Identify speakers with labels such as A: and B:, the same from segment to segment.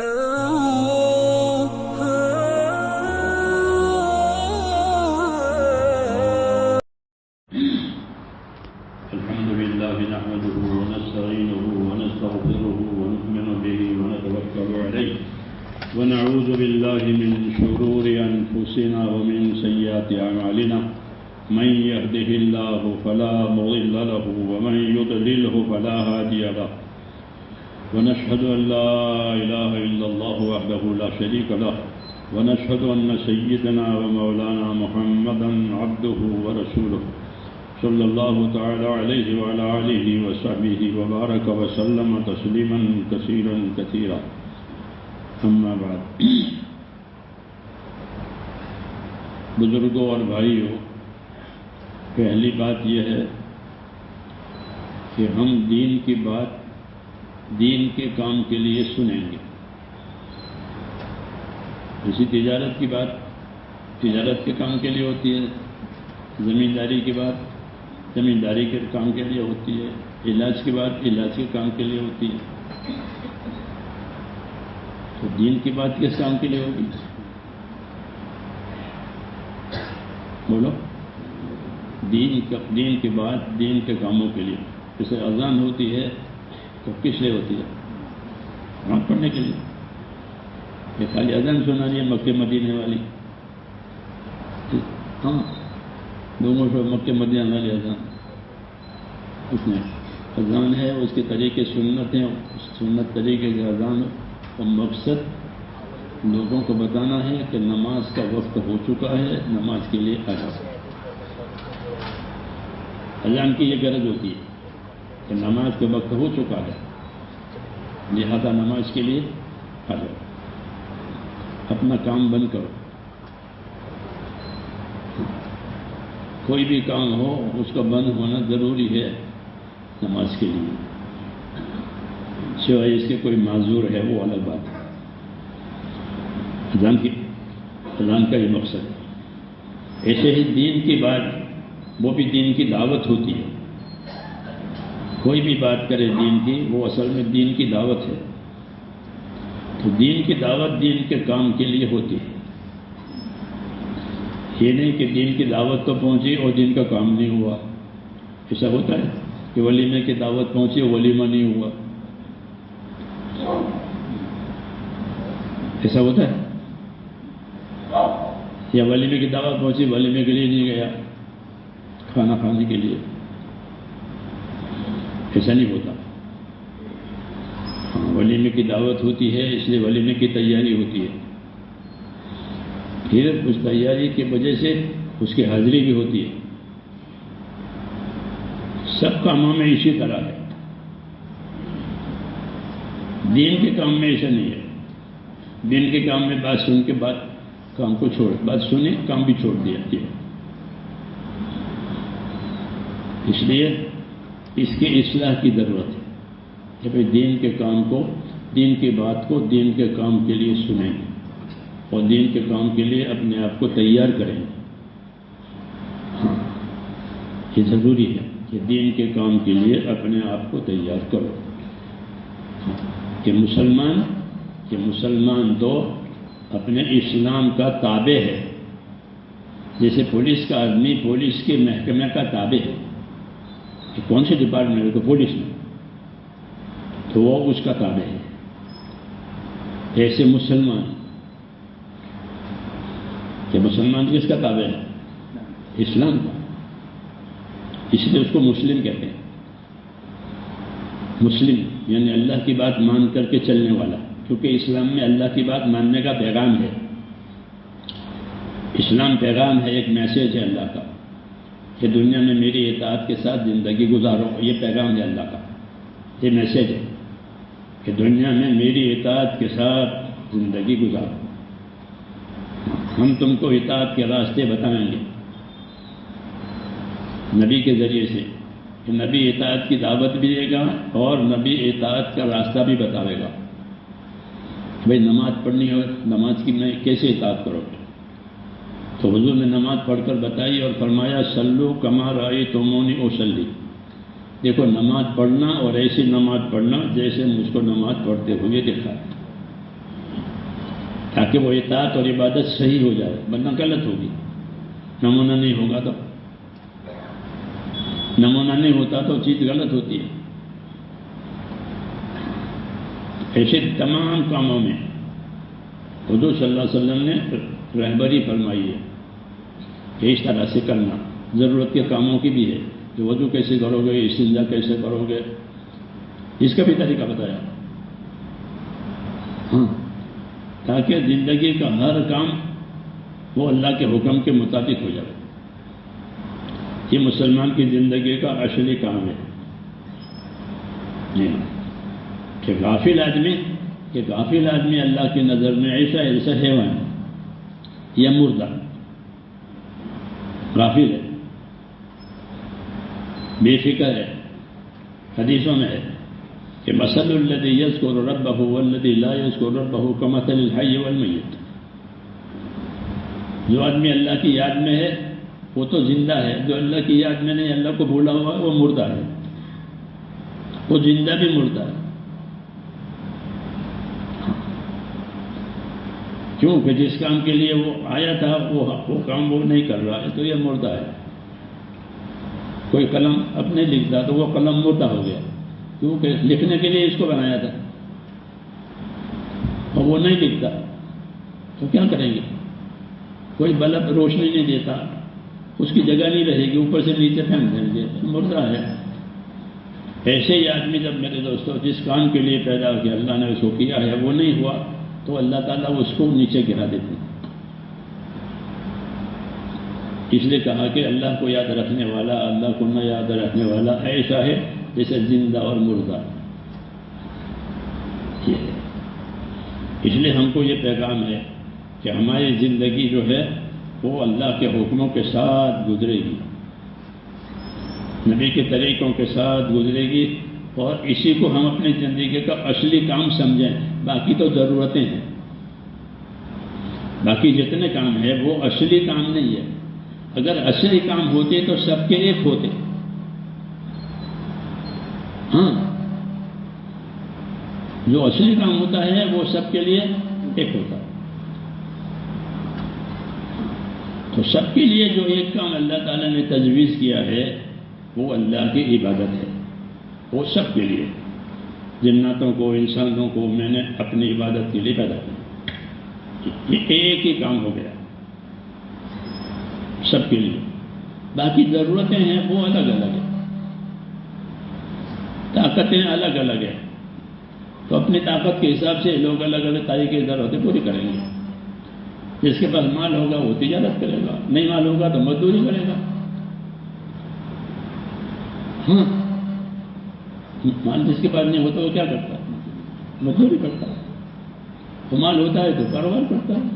A: الحمد لله نحمده ونستعينه ونستغفره ونؤمن به ونتوكل عليه ونعوذ بالله من شرور أنفسنا ومن سيئات أعمالنا من يهده الله فلا مضل له ومن يضلله فلا هادي له ونشهد أن لا إله إلا الله وحده لا شريك له ونشهد أن سيدنا ومولانا محمدا عبده ورسوله صلى الله تعالى عليه وعلى آله وصحبه وبارك وسلم تسليما كثيرا كثيرا أما بعد بزرگوں اور بھائیوں، پہلی بات یہ ہے کہ ہم دین کی بات دین کے کام کے لیے سنیں گے. اسی تجارت کی بات تجارت کے کام کے لیے ہوتی ہے، زمینداری کی بات زمینداری کے کام کے لیے ہوتی ہے، علاج کی بات علاج کے کام کے لیے ہوتی ہے. تو دین کی بات کس کام کے لیے ہوگی؟ بولو. دین کی بات دین کے کاموں کے لیے. جیسے اذان ہوتی ہے تو کس لیے ہوتی ہے؟ نماز پڑھنے کے لیے. یہ خالی اذان سنانی ہے مکے مدینے والی؟ ہاں، دونوں کو مکے مدینہ والی اذان اس میں اذان ہے، اس کے طریقے سنت ہیں، سنت طریقے کے اذان اور مقصد لوگوں کو بتانا ہے کہ نماز کا وقت ہو چکا ہے، نماز کے لیے آ جاؤ. اذان کی یہ غرض ہوتی ہے کہ نماز کا وقت ہو چکا ہے، لہذا نماز کے لیے آ جاؤ، اپنا کام بند کرو. کوئی بھی کام ہو اس کا بند ہونا ضروری ہے نماز کے لیے، سوائے اس کے کوئی معذور ہے وہ الگ بات ہے. اذان کا یہ مقصد ہے. ایسے ہی دین کی بات وہ بھی دین کی دعوت ہوتی ہے. کوئی بھی بات کرے دین کی وہ اصل میں دین کی دعوت ہے. تو دین کی دعوت دین کے کام کے لیے ہوتی ہے. یہ نہیں کہ دین کی دعوت تو پہنچی اور دین کا کام نہیں ہوا. ایسا ہوتا ہے کہ ولیمے کی دعوت پہنچی اور ولیمہ نہیں ہوا. ایسا ہوتا ہے؟ یا ولیمے کی دعوت پہنچی، ولیمے کے لیے نہیں گیا، کھانا کھانے کے لیے. ایسا نہیں ہوتا. ہاں، ولیمے کی دعوت ہوتی ہے اس لیے ولیمے کی تیاری ہوتی ہے. پھر اس تیاری کی وجہ سے اس کی حاضری بھی ہوتی ہے. سب کاموں میں اسی طرح ہے. دین کے کام میں ایسا نہیں ہے. دین کے کام میں بات سن کے بعد کام کو چھوڑ، بات سنی کام بھی چھوڑ دیا. اس لیے اس کی اصلاح کی ضرورت ہے کہ بھائی دین کے کام کو، دین کی بات کو دین کے کام کے لیے سنیں اور دین کے کام کے لیے اپنے آپ کو تیار کریں. ہاں، یہ ضروری ہے کہ دین کے کام کے لیے اپنے آپ کو تیار کرو. کہ مسلمان تو اپنے اسلام کا تابع ہے. جیسے پولیس کا آدمی پولیس کے محکمہ کا تابع ہے. کہ کون سے ڈپارٹمنٹ ہے؟ تو پولیس میں، تو وہ اس کا تابع ہے. ایسے مسلمان کہ مسلمان کس کا تابع ہے؟ اسلام کا. اس لیے اس کو مسلم کہتے ہیں. مسلم یعنی اللہ کی بات مان کر کے چلنے والا، کیونکہ اسلام میں اللہ کی بات ماننے کا پیغام ہے. اسلام پیغام ہے، ایک میسیج ہے اللہ کا کہ دنیا میں میری اطاعت کے ساتھ زندگی گزارو. یہ پیغام ہے اللہ کا، یہ میسیج ہے کہ دنیا میں میری اطاعت کے ساتھ زندگی گزارو. ہم تم کو اطاعت کے راستے بتائیں گے نبی کے ذریعے سے، کہ نبی اطاعت کی دعوت بھی دے گا اور نبی اطاعت کا راستہ بھی بتاوے گا. بھائی نماز پڑھنی ہو، نماز کی میں کیسے اطاعت کرو؟ تو حضور نے نماز پڑھ کر بتائی اور فرمایا صلو کما رأیتمونی اصلی. دیکھو نماز پڑھنا اور ایسی نماز پڑھنا جیسے مجھ کو نماز پڑھتے ہوئے دیکھا. تاکہ وہ اطاعت اور عبادت صحیح ہو جائے، ورنہ غلط ہوگی۔ نمونہ نہیں ہوگا تو نمونہ نہیں ہوتا تو چیز غلط ہوتی ہے۔ ایسے تمام کاموں میں حضور صلی اللہ علیہ وسلم نے رہبری فرمائی ہے کہ اس طرح سے کرنا۔ ضرورت کے کاموں کی بھی ہے کہ وضو کیسے کرو گے، استنجا کیسے کرو گے، اس کا بھی طریقہ بتایا، ہاں، تاکہ زندگی کا ہر کام وہ اللہ کے حکم کے مطابق ہو جائے۔ یہ مسلمان کی زندگی کا اصلی کام ہے۔ جی ہاں، کہ غافل آدمی اللہ کی نظر میں ایسا حیوان یا مردہ غافل ہے، بے فکر ہے۔ حدیثوں میں ہے کہ مثل الذی یذکر ربہ والذی لا یذکر ربہ کمثل الحی والمیت۔ جو آدمی اللہ کی یاد میں ہے وہ تو زندہ ہے، جو اللہ کی یاد میں نہیں، اللہ کو بھولا ہوا ہے، وہ مردہ ہے۔ وہ زندہ بھی مردہ ہے، کیونکہ جس کام کے لیے وہ آیا تھا وہ کام وہ نہیں کر رہا ہے، تو یہ مردہ ہے۔ کوئی قلم اب نہیں لکھتا تو وہ قلم مردہ ہو گیا، کیونکہ لکھنے کے لیے اس کو بنایا تھا، اور وہ نہیں لکھتا تو کیا کریں گے؟ کوئی بلب روشنی نہیں دیتا، اس کی جگہ نہیں رہے گی، اوپر سے نیچے پھینک دیں گے، مردہ ہے۔ ایسے ہی آدمی جب میرے دوستوں جس کام کے لیے پیدا کیا اللہ نے اس کو کیا ہے وہ نہیں ہوا تو اللہ تعالیٰ اس کو نیچے گرا دیتے ہیں۔ اس لیے کہا کہ اللہ کو یاد رکھنے والا، اللہ کو نہ یاد رکھنے والا ایسا ہے جیسے زندہ اور مردہ۔ اس لیے ہم کو یہ پیغام ہے کہ ہماری زندگی جو ہے وہ اللہ کے حکموں کے ساتھ گزرے گی، نبی کے طریقوں کے ساتھ گزرے گی، اور اسی کو ہم اپنی زندگی کا اصلی کام سمجھیں۔ باقی تو ضرورتیں ہیں، باقی جتنے کام ہیں وہ اصلی کام نہیں ہے۔ اگر اصلی کام ہوتے تو سب کے ایک ہوتے، ہاں، جو اصلی کام ہوتا ہے وہ سب کے لیے ایک ہوتا ہے۔ تو سب کے لیے جو ایک کام اللہ تعالیٰ نے تجویز کیا ہے وہ اللہ کی عبادت ہے، وہ سب کے لیے۔ جناتوں کو، انسانوں کو میں نے اپنی عبادت کے لیے پیدا کیا، یہ ایک ہی کام ہو گیا سب کے لیے۔ باقی ضرورتیں ہیں وہ الگ الگ ہیں، طاقتیں الگ الگ ہیں، تو اپنی طاقت کے حساب سے لوگ الگ الگ طریقے ضرورتیں پوری کریں گے۔ جس کے پاس مال ہوگا وہ تجارت کرے گا، نہیں مال ہوگا تو مزدوری کرے گا، ہاں، مال جس کے پاس نہیں ہوتا وہ کیا کرتا ہے؟ مزدوری کرتا ہے۔ تو مال ہوتا ہے تو کاروبار کرتا ہے۔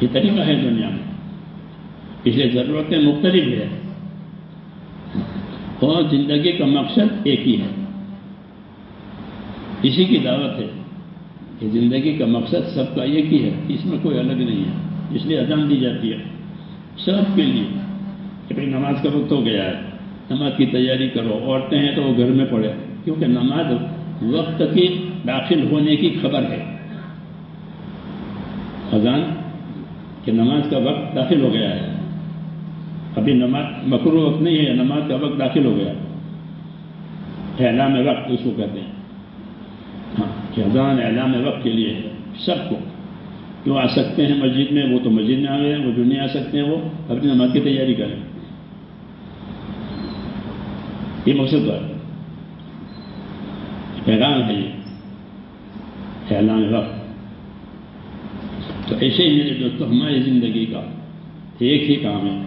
A: یہ طریقہ ہے دنیا میں، اس لیے ضرورتیں مختلف ہیں اور زندگی کا مقصد ایک ہی ہے۔ اسی کی دعوت ہے کہ زندگی کا مقصد سب کا ایک ہی ہے، اس میں کوئی الگ نہیں ہے۔ اس لیے اذان دی جاتی ہے سب کے لیے کہ بھائی نماز کا وقت ہو گیا ہے، نماز کی تیاری کرو۔ عورتیں ہیں تو وہ گھر میں پڑھے، کیونکہ نماز وقت کی داخل ہونے کی خبر ہے۔ اذان کہ نماز کا وقت داخل ہو گیا ہے، ابھی نماز مکروہ وقت نہیں ہے، نماز کا وقت داخل ہو گیا، اعلان وقت اس کو کہتے ہیں۔ ہاں، کہ اذان اعلان وقت کے لیے سب کو جو آ سکتے ہیں مسجد میں وہ تو مسجد میں آ گئے، وہ جو نہیں آ سکتے ہیں وہ اپنی نماز کی تیاری کریں۔ یہ مقصد ہے، پیغام ہے یہ اعلان وقت۔ تو ایسے ہی میرے دوستوں ہماری زندگی کا ایک ہی کام ہے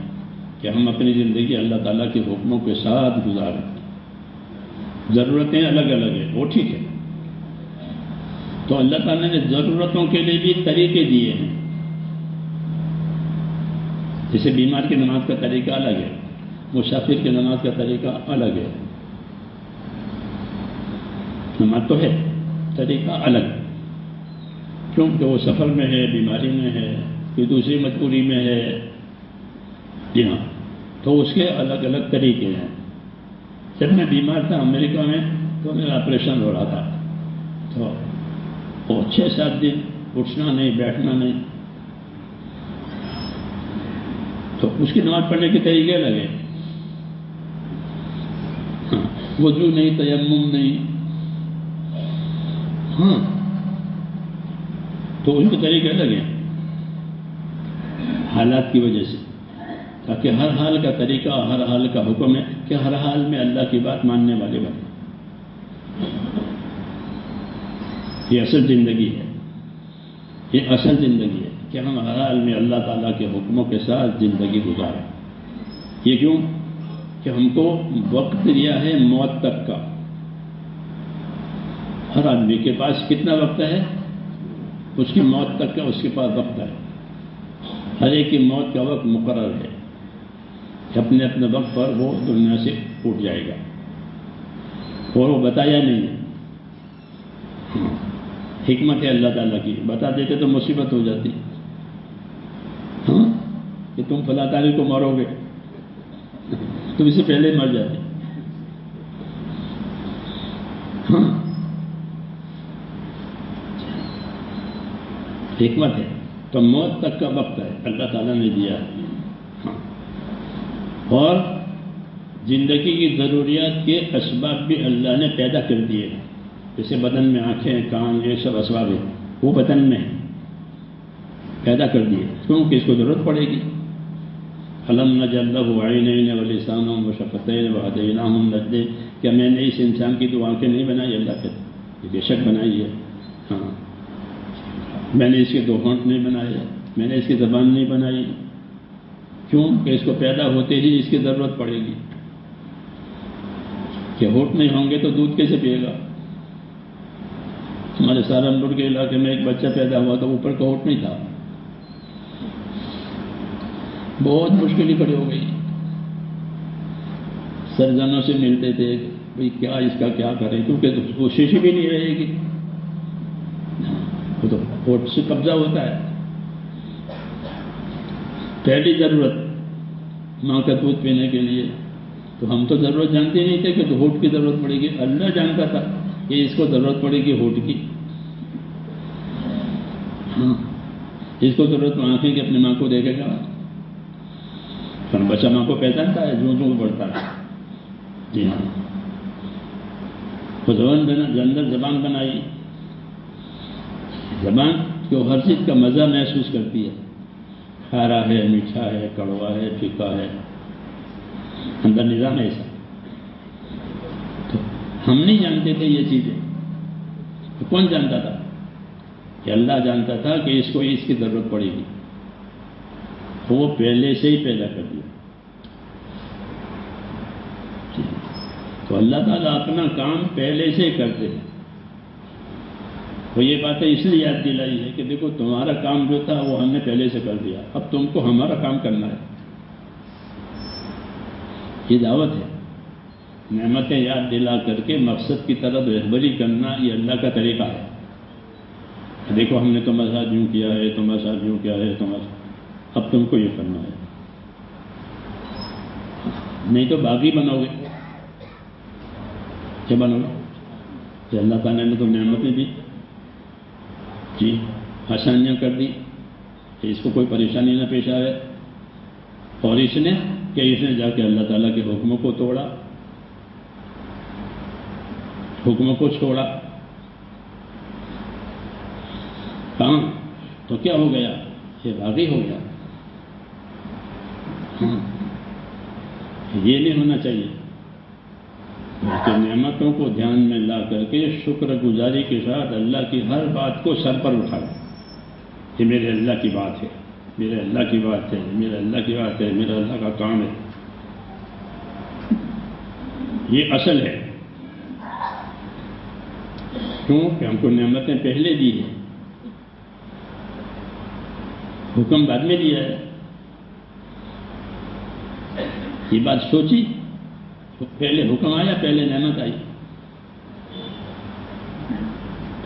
A: کہ ہم اپنی زندگی اللہ تعالیٰ کے حکموں کے ساتھ گزاریں۔ ضرورتیں الگ الگ ہیں وہ ٹھیک ہے، تو اللہ تعالیٰ نے ضرورتوں کے لیے بھی طریقے دیے ہیں۔ جیسے بیمار کی نماز کا طریقہ الگ ہے، مسافر کی نماز کا طریقہ الگ ہے، نماز تو ہے، طریقہ الگ، کیونکہ وہ سفر میں ہے، بیماری میں ہے، کوئی دوسری مجبوری میں ہے، جی ہاں، تو اس کے الگ الگ طریقے ہیں۔ جب میں بیمار تھا امریکہ میں تو میرا آپریشن ہو رہا تھا، تو اور 6-7 دن اٹھنا نہیں بیٹھنا نہیں، تو اس کی نماز پڑھنے کے طریقے لگے، وضو نہیں، تیمم نہیں، ہاں تو ان کے طریقے لگے حالات کی وجہ سے، تاکہ ہر حال کا طریقہ، ہر حال کا حکم ہے کہ ہر حال میں اللہ کی بات ماننے والے بنے۔ یہ اصل زندگی ہے، یہ اصل زندگی ہے کہ ہم ہر حال میں اللہ تعالیٰ کے حکموں کے ساتھ زندگی گزاریں۔ یہ کیوں کہ ہم کو وقت دیا ہے موت تک کا۔ ہر آدمی کے پاس کتنا وقت ہے؟ اس کی موت تک کا اس کے پاس وقت ہے۔ ہر ایک کی موت کا وقت مقرر ہے کہ اپنے اپنے وقت پر وہ دنیا سے اٹھ جائے گا، اور وہ بتایا نہیں ہے۔ حکمت ہے اللہ تعالیٰ کی، بتا دیتے تو مصیبت ہو جاتی، ہاں کہ تم فلاں تاریخ کو مرو گے، تم اس سے پہلے مر جاتے۔ ہاں حکمت ہے، تو موت تک کا وقت ہے اللہ تعالیٰ نے دیا ہے۔ ہاں اور زندگی کی ضروریات کے اسباب بھی اللہ نے پیدا کر دیے ہیں، جیسے بدن میں آنکھیں، کان، یہ سب اسباب ہیں، وہ بدن میں پیدا کر دیے، کیونکہ اس کو ضرورت پڑے گی۔ أَلَمْ نَجْعَل لَّهُ عَيْنَيْنِ وَلِسَانًا وَشَفَتَيْنِ وَهَدَيْنَاهُ النَّجْدَيْنِ، کیا میں نے اس انسان کی دو آنکھیں نہیں بنائی؟ اللہ کہتے بے شک بنائی ہے۔ ہاں میں نے اس کے 2 ہونٹ نہیں بنائے، میں نے اس کی زبان نہیں بنائی، کیوں کہ اس کو پیدا ہوتے ہی اس کی ضرورت پڑے گی کہ ہونٹ نہیں ہوں گے تو دودھ کیسے پیے گا؟ ہمارے سہارنپور کے علاقے میں ایک بچہ پیدا ہوا تو اوپر کا ہونٹ نہیں تھا، بہت مشکل ہی کھڑی ہو گئی، سرجنوں سے ملتے تھے بھئی کیا اس کا کیا کریں، کیونکہ کوشش بھی نہیں رہے گی، وہ تو ہونٹ سے قبضہ ہوتا ہے۔ پہلی ضرورت ماں کا دودھ پینے کے لیے، تو ہم تو ضرورت جانتے نہیں تھے کہ ہونٹ کی ضرورت پڑے گی، اللہ جانتا تھا کہ اس کو ضرورت پڑے گی ہونٹ کی، ہاں اس کو ضرورت آنکھیں کہ اپنی ماں کو دیکھے گا، پھر بچہ ماں کو پہچانتا ہے، جو بڑھتا ہے۔ جی ہاں وہ زبان بنائی، زبان جو ہر چیز کا مزہ محسوس کرتی ہے، کھارا ہے، میٹھا ہے، کڑوا ہے، پھیکا ہے، اندر نظام ایسا۔ تو ہم نہیں جانتے تھے یہ چیزیں، تو کون جانتا تھا؟ کہ اللہ جانتا تھا کہ اس کو اس کی ضرورت پڑے گی، تو وہ پہلے سے ہی پیدا کر دیا۔ تو اللہ تعالیٰ اپنا کام پہلے سے کرتے ہیں، تو یہ باتیں اس لیے یاد دلائی ہے کہ دیکھو تمہارا کام جو تھا وہ ہم نے پہلے سے کر دیا، اب تم کو ہمارا کام کرنا ہے۔ یہ دعوت ہے، نعمتیں یاد دلا کر کے مقصد کی طرف رہبری کرنا، یہ اللہ کا طریقہ ہے۔ دیکھو ہم نے تمہارے ساتھ یوں کیا ہے، تمہارے ساتھ یوں کیا ہے، اب تم کو یہ کرنا ہے، نہیں تو باغی بنو گے۔ کیا بنو گے؟ کہ اللہ تعالیٰ نے تو نعمتیں دی، جی آسانیاں کر دی کہ اس کو کوئی پریشانی نہ پیش آئے، اور اس نے جا کے اللہ تعالیٰ کے حکموں کو توڑا، حکموں کو چھوڑا، کہاں تو کیا ہو گیا؟ یہ باغی ہو گیا۔ یہ نہیں ہونا چاہیے، بلکہ نعمتوں کو دھیان میں لا کر کے شکر گزاری کے ساتھ اللہ کی ہر بات کو سر پر اٹھائے کہ میرے اللہ کی بات ہے، میرے اللہ کی بات ہے، میرے اللہ کی بات ہے، میرا اللہ کا کام ہے۔ یہ اصل ہے، کیوں کہ ہم کو نعمتیں پہلے دی ہیں، حکم بعد میں دیا ہے۔ یہ بات سوچی، پہلے حکم آیا، پہلے نعمت آئی،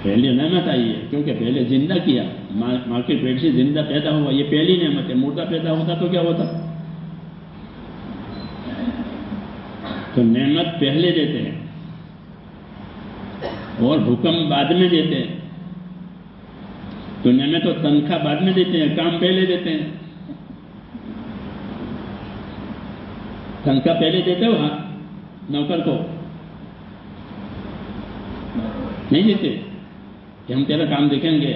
A: پہلے نعمت آئی ہے، کیونکہ پہلے زندہ کیا، ماں کے پیٹ سے زندہ پیدا ہوا، یہ پہلی نعمت ہے۔ مردہ پیدا ہوتا تو کیا ہوتا؟ تو نعمت پہلے دیتے ہیں اور حکم بعد میں دیتے ہیں، دنیا میں تو تنخواہ بعد میں دیتے ہیں، کام پہلے دیتے ہیں. تنخواہ پہلے دیتے ہو ہاں نوکر کو؟ نہیں دیتے کہ ہم تیرا کام دیکھیں گے.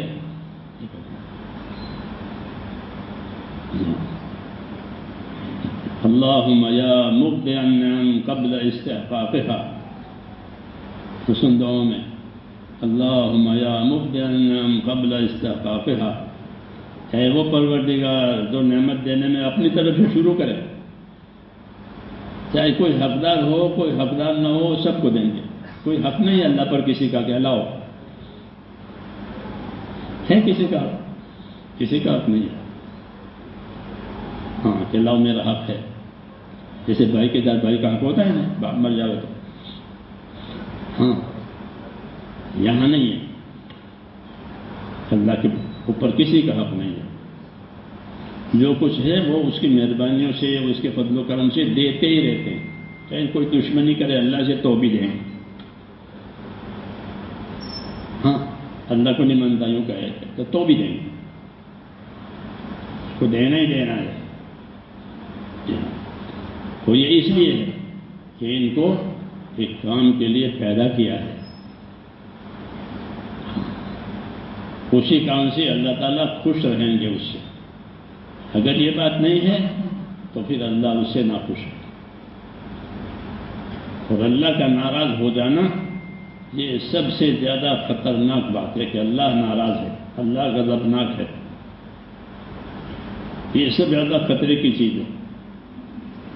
A: اللہم یا مبدع النعم قبل استحقاقها. حسن دعاؤں میں اللہم یا مبدع النعم قبل استحقاقها، ہے وہ پروردگار جو نعمت دینے میں اپنی طرف سے شروع کرے، چاہے کوئی حقدار ہو کوئی حقدار نہ ہو سب کو دیں گے. کوئی حق نہیں ہے اللہ پر کسی کا کہ لاؤ، ہے کسی کا حق نہیں ہے ہاں کہ لاؤ میرا حق ہے. جیسے بھائی کے ساتھ بھائی کا حق ہوتا ہے نا، باپ مر جاؤ تو ہاں یہاں نہیں ہے. اللہ کے اوپر کسی کا حق نہیں ہے. جو کچھ ہے وہ اس کی مہربانیوں سے اس کے فضل و کرم سے دیتے ہی رہتے ہیں. چاہے کوئی دشمنی کرے اللہ سے تو بھی دیں. ہاں اللہ کو نہیں مانتا یوں کہے تو بھی دیں گے، اس کو دینا ہی دینا ہے. تو یہ اس لیے ہے کہ ان کو ایک کام کے لیے پیدا کیا ہے. اسی کام سے اللہ تعالیٰ خوش رہیں گے اس سے. اگر یہ بات نہیں ہے تو پھر اللہ اس سے ناخوش ہے. اور اللہ کا ناراض ہو جانا یہ سب سے زیادہ خطرناک بات ہے کہ اللہ ناراض ہے، اللہ غضبناک ہے. یہ سب زیادہ خطرے کی چیز ہے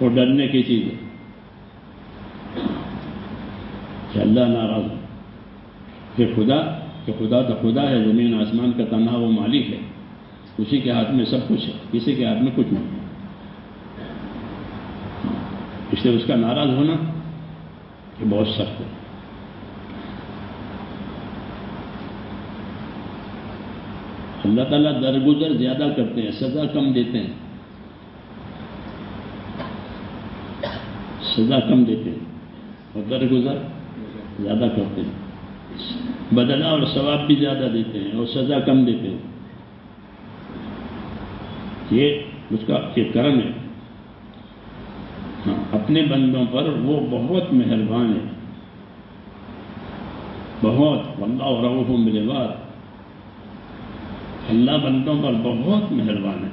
A: اور ڈرنے کی چیز ہے کہ اللہ ناراض ہے. کہ خدا تو خدا ہے، زمین آسمان کا تنہا وہ مالک ہے، اسی کے ہاتھ میں سب کچھ ہے، کسی کے ہاتھ میں کچھ نہیں ہے. اس لیے اس کا ناراض ہونا یہ بہت سخت ہے. اللہ تعالیٰ درگزر زیادہ کرتے ہیں، سزا کم دیتے ہیں. سزا کم دیتے ہیں اور درگزر زیادہ کرتے ہیں. بدلہ اور ثواب بھی زیادہ دیتے ہیں اور سزا کم دیتے ہیں. یہ اس کا یہ کرم ہے. ہاں اپنے بندوں پر وہ بہت مہربان ہے، بہت. واللہ رؤوف بالعباد. اللہ بندوں پر بہت مہربان ہے.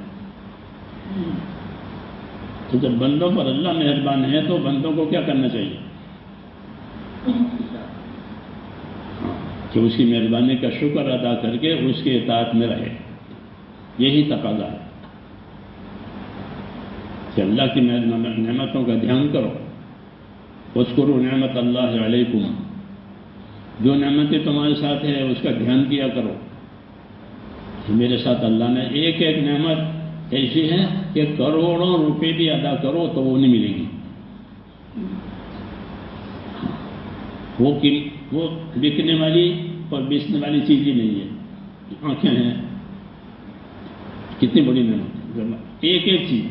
A: تو جب بندوں پر اللہ مہربان ہے تو بندوں کو کیا کرنا چاہیے؟ کہ اس کی مہربانی کا شکر ادا کر کے اس کے اطاعت میں رہے. یہی تقاضا ہے کہ اللہ کی نعمتوں کا دھیان کرو. اذکروا نعمت اللہ علیکم، جو نعمتیں تمہارے ساتھ ہے اس کا دھیان کیا کرو. میرے ساتھ اللہ نے ایک ایک نعمت ایسی ہے کہ کروڑوں روپے بھی ادا کرو تو وہ نہیں ملے گی. وہ بکنے والی اور بیچنے والی چیز ہی نہیں ہے. آنکھیں ہیں، کتنی بڑی نعمت. ایک ایک چیز.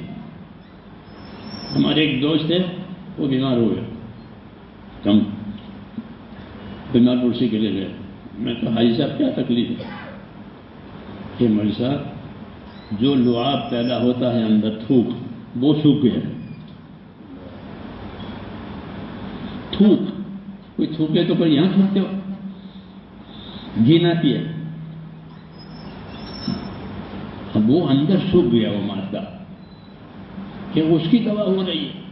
A: ہمارے ایک دوست ہے وہ بیمار ہو گیا، ہم بیمار پرسی کے لیے گئے. میں کہا حاجی صاحب کیا تکلیف ہے؟ کہ مولوی صاحب جو لعاب پیدا ہوتا ہے اندر تھوک وہ سوکھ گیا. تھوک کوئی تھوکے تو کوئی یہاں تھوکتے ہو، گھین آتی ہے. اب وہ اندر سوکھ گیا وہ مادہ کہ اس کی دوا ہو رہی ہے.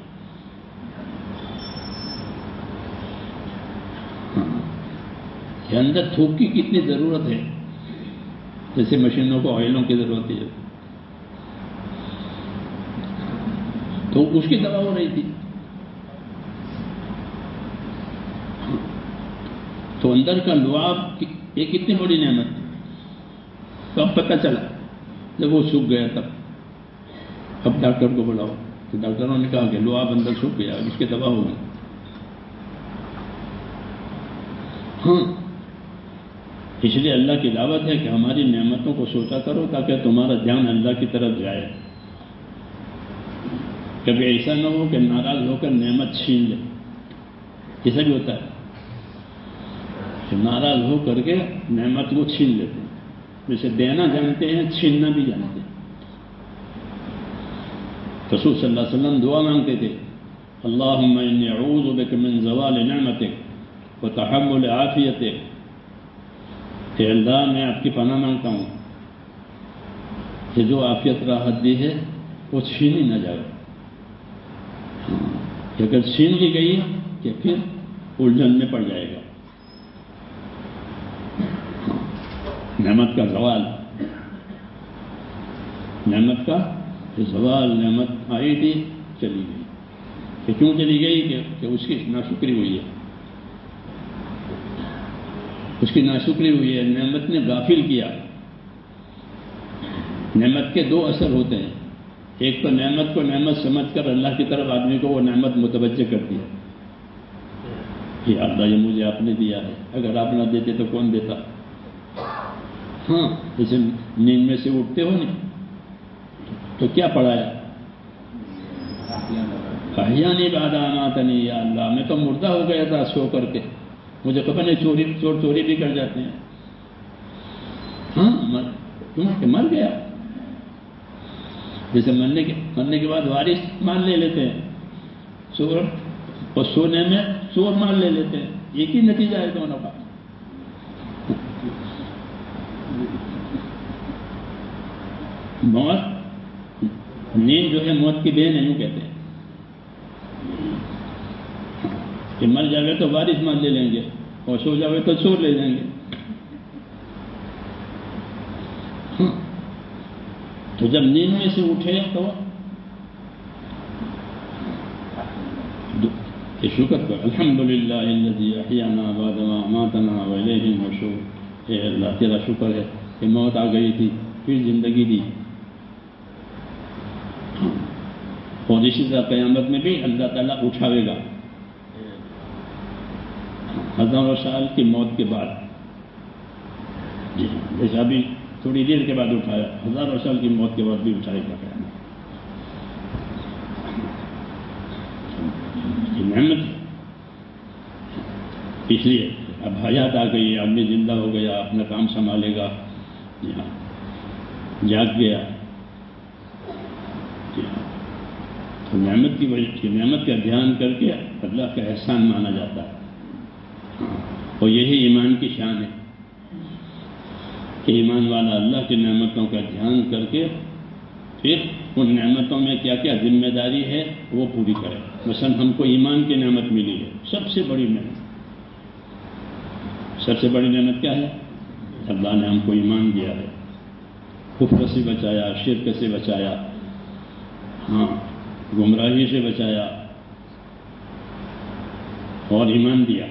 A: کہ اندر تھوک کی کتنی ضرورت ہے، جیسے مشینوں کو آئلوں کی ضرورت ہے تو اس کی دوا ہو رہی تھی. تو اندر کا لعاب یہ کتنی بڑی نعمت ہے. کب پتہ چلا؟ جب وہ سوکھ گیا تب. اب ڈاکٹر کو بلاؤ تو ڈاکٹروں نے کہا کہ لعاب اندر سوکھ گیا، اس کی دوا ہوگی. ہاں اس لیے اللہ کی دعوت ہے کہ ہماری نعمتوں کو سوچا کرو تاکہ تمہارا دھیان اللہ کی طرف جائے. کبھی ایسا نہ ہو کہ ناراض ہو کر نعمت چھین لے. ایسا بھی ہوتا ہے کہ ناراض ہو کر کے نعمت کو چھین لیتے ہیں. جیسے دینا جانتے ہیں چھیننا بھی جانتے ہیں۔ رسول صلی اللہ علیہ وسلم دعا مانگتے تھے، اللہم انی اعوذ بک من زوال نعمتک وتحمل عافیتک، کہ اللہ میں آپ کی پناہ مانگتا ہوں کہ جو عافیت راحت دی ہے وہ چھینی نہ جائے، کہ اگر چھین لی گئی کہ پھر الجھن میں پڑ جائے گا۔ نعمت کا زوال، نعمت کا زوال، نعمت آئی تھی چلی گئی، کہ کیوں چلی گئی؟ کہ اس کی ناشکری ہوئی ہے، اس کی ناشکری ہوئی ہے، نعمت نے غافل کیا۔ نعمت کے دو اثر ہوتے ہیں، ایک تو نعمت کو نعمت سمجھ کر اللہ کی طرف آدمی کو وہ نعمت متوجہ کرتی ہے کہ اللہ یہ مجھے آپ نے دیا ہے، اگر آپ نہ دیتے تو کون دیتا؟ ہاں، جیسے نیند میں سے اٹھتے ہو نہیں تو کیا پڑھایا؟ احیانی بعد اماتنی، یا اللہ میں تو مردہ ہو گیا تھا سو کر کے، مجھے خبر نہیں، چور چوری بھی کر جاتے ہیں۔ ہاں کیوں کہ مر گیا، جیسے مرنے کے بعد وارث مال لے لیتے ہیں، چور اور سونے میں چور مال لے لیتے ہیں، ایک ہی نتیجہ ہے دونوں کا۔ موت، نیند جو ہے موت کی بہن ہے، یوں کہتے ہیں کہ مر جاوے تو وارث مال لے لیں گے اور سو جاوے تو چور لے جائیں گے۔ تو جب نیند میں سے اٹھے تو شکر کر، الحمدللہ الذی احیانا بعد ما اماتنا والیہ النشور، اے اللہ تیرا شکر ہے کہ موت آ گئی تھی پھر زندگی دی، اور اسی طرح قیامت میں بھی اللہ تعالیٰ اٹھاوے گا ہزاروں سال کی موت کے بعد۔ جی جیسے ابھی تھوڑی دیر کے بعد اٹھایا، ہزاروں سال کی موت کے بعد بھی اٹھائے گا قیامت۔ یہ نعمت اس لیے اب حیات آ گئی ہے، آدمی زندہ ہو گیا، اپنا کام سنبھالے گا، جاگ گیا، تو نعمت کی وجہ سے نعمت کا دھیان کر کے اللہ کا احسان مانا جاتا ہے، اور یہی ایمان کی شان ہے کہ ایمان والا اللہ کی نعمتوں کا دھیان کر کے پھر ان نعمتوں میں کیا کیا ذمہ داری ہے وہ پوری کرے۔ مثلا ہم کو ایمان کی نعمت ملی ہے، سب سے بڑی نعمت، سب سے بڑی نعمت کیا ہے؟ اللہ نے ہم کو ایمان دیا ہے، کفر سے بچایا، شرک سے بچایا، ہاں گمراہی سے بچایا اور ایمان دیا،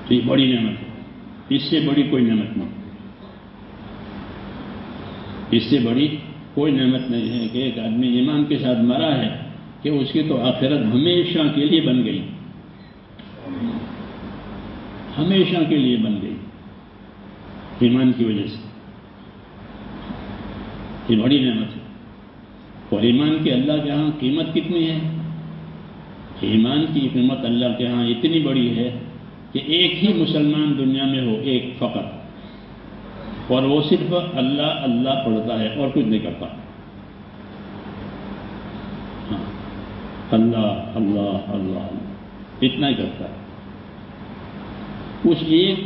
A: تو یہ بڑی نعمت ہے، اس سے بڑی کوئی نعمت نہیں، اس سے بڑی کوئی نعمت نہیں ہے کہ ایک آدمی ایمان کے ساتھ مرا ہے کہ اس کی تو آخرت ہمیشہ کے لیے بن گئی، ہمیشہ کے لیے بن گئی ایمان کی وجہ سے۔ یہ بڑی نعمت ہے، اور ایمان کی اللہ کے ہاں قیمت کتنی ہے؟ ایمان کی قیمت اللہ کے ہاں اتنی بڑی ہے کہ ایک ہی مسلمان دنیا میں ہو، ایک فقط، اور وہ صرف اللہ اللہ پڑھتا ہے اور کچھ نہیں کرتا، اللہ اللہ اللہ اتنا ہی کرتا ہے۔ اس ایک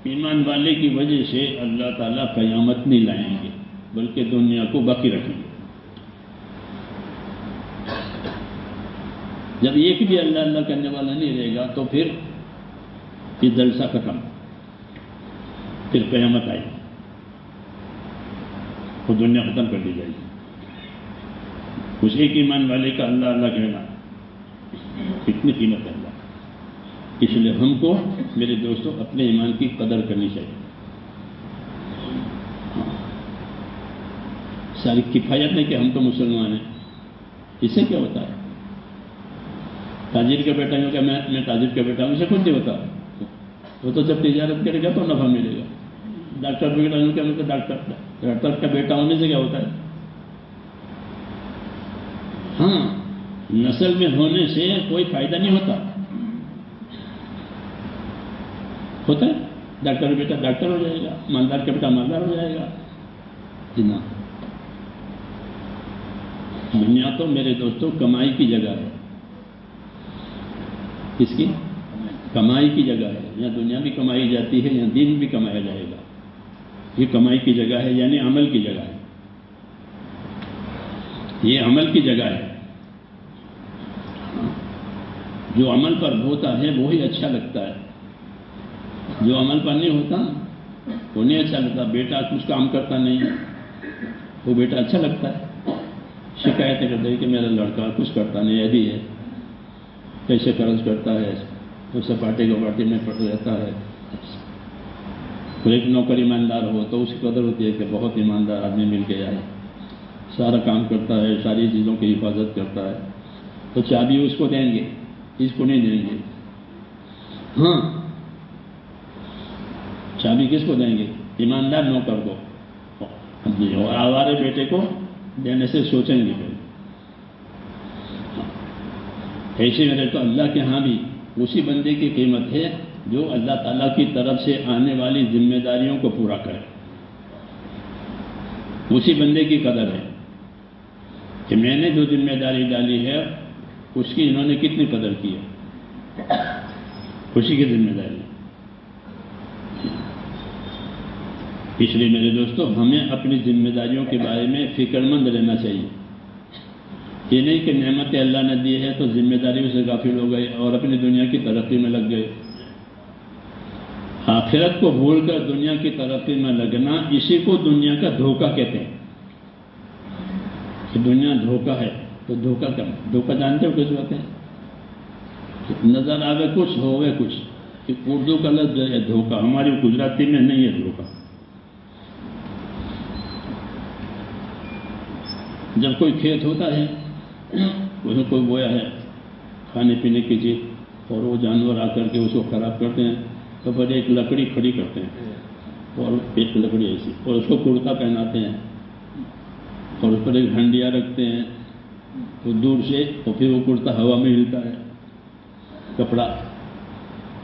A: ایمان والے کی وجہ سے اللہ تعالیٰ قیامت نہیں لائیں گے بلکہ دنیا کو باقی رکھیں گے۔ جب ایک بھی اللہ اللہ کرنے والا نہیں رہے گا تو پھر یہ جلسہ ختم، پھر قیامت آئے گی، وہ دنیا ختم کر دی جائے گی۔ اس ایک ایمان والے کا اللہ اللہ کہنا کتنی قیمت ہے اللہ، اس لیے ہم کو میرے دوستوں اپنے ایمان کی قدر کرنی چاہیے۔ ساری کفایت نہیں کہ ہم تو مسلمان ہیں، اس سے کیا ہوتا ہے؟ تاجر کا بیٹا ہوں کہ میں تاجر کا بیٹا ہوں، اسے کچھ نہیں ہوتا، وہ تو جب تجارت کرے گا تو نفع ملے گا۔ ڈاکٹر کا بیٹا ہوں کہ میں تو ڈاکٹر کا بیٹا ہونے سے کیا ہوتا ہے؟ ہاں نسل میں ہونے سے کوئی فائدہ نہیں ہوتا، ہوتا ہے ڈاکٹر کا بیٹا ڈاکٹر ہو جائے گا، مالدار کا بیٹا مالدار ہو جائے گا. جی نا، دنیا تو میرے دوستوں کمائی کی جگہ ہے. کس کی؟ کمائی کی جگہ ہے. یہاں دنیا بھی کمائی جاتی ہے، یہاں دین بھی کمایا جائے گا. یہ کمائی کی جگہ ہے، یعنی عمل کی جگہ ہے. یہ عمل کی جگہ ہے. جو عمل پر ہوتا ہے وہی اچھا لگتا ہے، جو عمل پر نہیں ہوتا وہ نہیں اچھا لگتا. بیٹا کچھ کام کرتا نہیں وہ بیٹا اچھا لگتا ہے. شکایتیں کرتے ہیں کہ میرا لڑکا کچھ کرتا نہیں، ابھی ہے، کیسے قرض کرتا ہے، اسے پارٹی کو پارٹی میں پڑ رہتا ہے. ایک نوکر ایماندار ہو تو اس کی قدر ہوتی ہے کہ بہت ایماندار آدمی مل گیا ہے، سارا کام کرتا ہے، ساری چیزوں کی حفاظت کرتا ہے. تو چابی اس کو دیں گے، اس کو نہیں دیں گے. ہاں، چابی کس کو دیں گے؟ ایماندار نوکر کو. اور آوارے بیٹے کو دینے سے سوچیں گے. ایسے میرے تو اللہ کے ہاں بھی اسی بندے کی قیمت ہے جو اللہ تعالیٰ کی طرف سے آنے والی ذمہ داریوں کو پورا کرے. اسی بندے کی قدر ہے کہ میں نے جو ذمہ داری ڈالی ہے اس کی انہوں نے کتنی قدر کی ہے. خوشی کی ذمہ داری. اس لیے میرے دوستو ہمیں اپنی ذمہ داریوں کے بارے میں فکر مند رہنا چاہیے. یہ نہیں کہ نعمتیں اللہ نے دی ہے تو ذمہ داریوں سے غافل ہو گئے اور اپنی دنیا کی ترقی میں لگ گئے. آخرت کو بھول کر دنیا کی ترقی میں لگنا، اسی کو دنیا کا دھوکہ کہتے ہیں. کہ دنیا دھوکہ ہے. تو دھوکہ کیا؟ دھوکہ جانتے ہو کس بات ہے؟ نظر آوے کچھ ہوئے کچھ. کہ اردو کا لفظ ہے دھوکہ، ہماری گجراتی میں نہیں ہے دھوکہ. جب کوئی کھیت ہوتا ہے اس میں کوئی بویا ہے کھانے پینے کی چیز اور وہ جانور آ کر کے اس کو خراب کرتے ہیں تو پھر ایک لکڑی کھڑی کرتے ہیں اور ایک لکڑی ایسی اور اس کو کرتا پہناتے ہیں اور اس پر ایک ہنڈیا رکھتے ہیں تو دور سے اور پھر وہ کرتا ہوا میں ہلتا ہے کپڑا.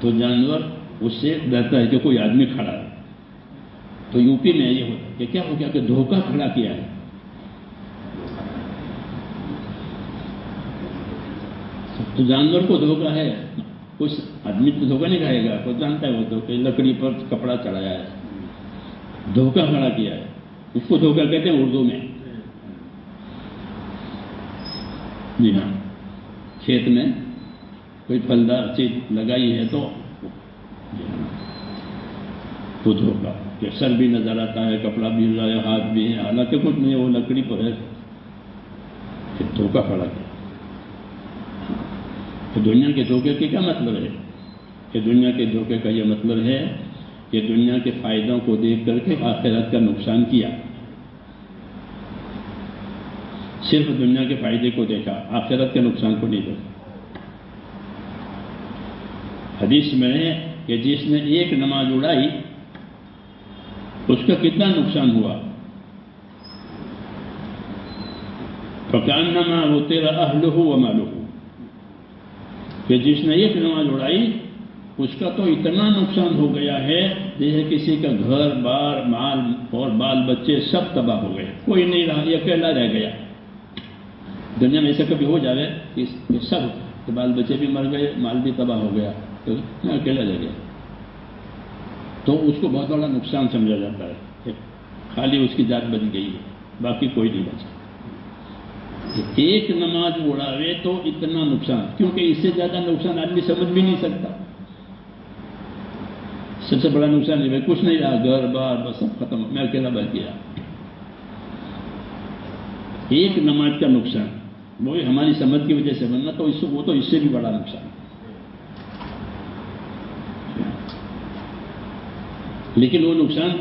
A: تو جانور اس سے ڈرتا ہے کہ کوئی آدمی کھڑا ہے. تو یو پی میں یہ ہوتا کہ کیا ہو گیا کہ دھوکہ کھڑا کیا ہے. تو جانور کو دھوکہ ہے، اس آدمی تو دھوکہ نہیں کھائے گا. تو جانتا ہے وہ تو کہ لکڑی پر کپڑا چڑھایا ہے، دھوکہ کھڑا کیا ہے. اس کو دھوکہ کہتے ہیں اردو میں. جی ہاں، کھیت میں کوئی پھلدار چیز لگائی ہے تو وہ دھوکہ کہ سر بھی نظر آتا ہے، کپڑا بھی ہے، ہاتھ بھی ہے، حالانکہ کچھ نہیں، وہ لکڑی پر ہے. پھر دھوکہ کھڑا کیا. تو دنیا کے دھوکے کے کیا مطلب ہے؟ کہ دنیا کے دھوکے کا یہ مطلب ہے کہ دنیا کے فائدوں کو دیکھ کر کے آخرت کا نقصان کیا. صرف دنیا کے فائدے کو دیکھا، آخرت کے نقصان کو نہیں دیکھا. حدیث میں ہے کہ جس نے ایک نماز اڑائی اس کا کتنا نقصان ہوا. فَكَأَنَّمَا وُتِرَ أَهْلُهُ وَمَالُهُ. کہ جس نے ایک نماز اڑائی اس کا تو اتنا نقصان ہو گیا ہے جیسے کسی کا گھر بار مال اور بال بچے سب تباہ ہو گئے، کوئی نہیں رہا، یہ اکیلا رہ گیا. دنیا میں ایسا کبھی ہو جائے کہ سب بال بچے بھی مر گئے، مال بھی تباہ ہو گیا، تو میں اکیلا رہ گیا. تو اس کو بہت بڑا نقصان سمجھا جاتا ہے. خالی اس کی ذات بچ گئی ہے، باقی کوئی نہیں بچا. ایک نماز اڑاوے تو اتنا نقصان، کیونکہ اس سے زیادہ نقصان آدمی سمجھ بھی نہیں سکتا. سب سے بڑا نقصان ہے کچھ نہیں رہا، گھر بار بس سب ختم، میں اکیلا بچ گیا. ایک نماز کا نقصان وہی ہماری سمجھ کی وجہ سے بننا، تو وہ تو اس سے بھی بڑا نقصان. لیکن وہ نقصان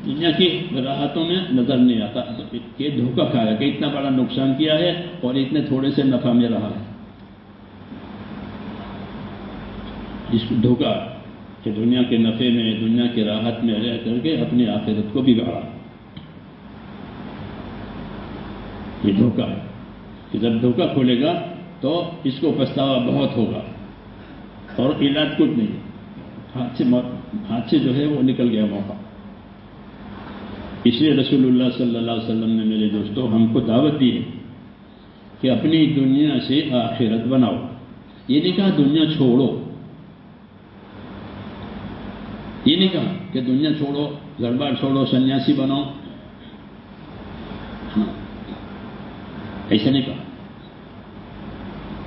A: دنیا کی راحتوں میں نظر نہیں آتا. یہ دھوکہ کھایا کہ اتنا بڑا نقصان کیا ہے اور اتنے تھوڑے سے نفع میں رہا ہے. اس کو دھوکہ کہ دنیا کے نفع میں، دنیا کی راحت میں رہ کر کے اپنی آخرت کو بگاڑا. یہ دھوکہ ہے کہ جب دھوکہ کھولے گا تو اس کو پچھتاوا بہت ہوگا اور علاج کچھ نہیں. ہاتھ سے موت ہاتھ سے جو ہے وہ نکل گیا موقع. اس لیے رسول اللہ صلی اللہ علیہ وسلم نے میرے دوستوں ہم کو دعوت دی ہے کہ اپنی دنیا سے آخرت بناؤ. یہ نہیں کہا دنیا چھوڑو، یہ نہیں کہا کہ دنیا چھوڑو، گھر بار چھوڑو، سنیاسی بنو. ہاں ایسا نہیں کہا،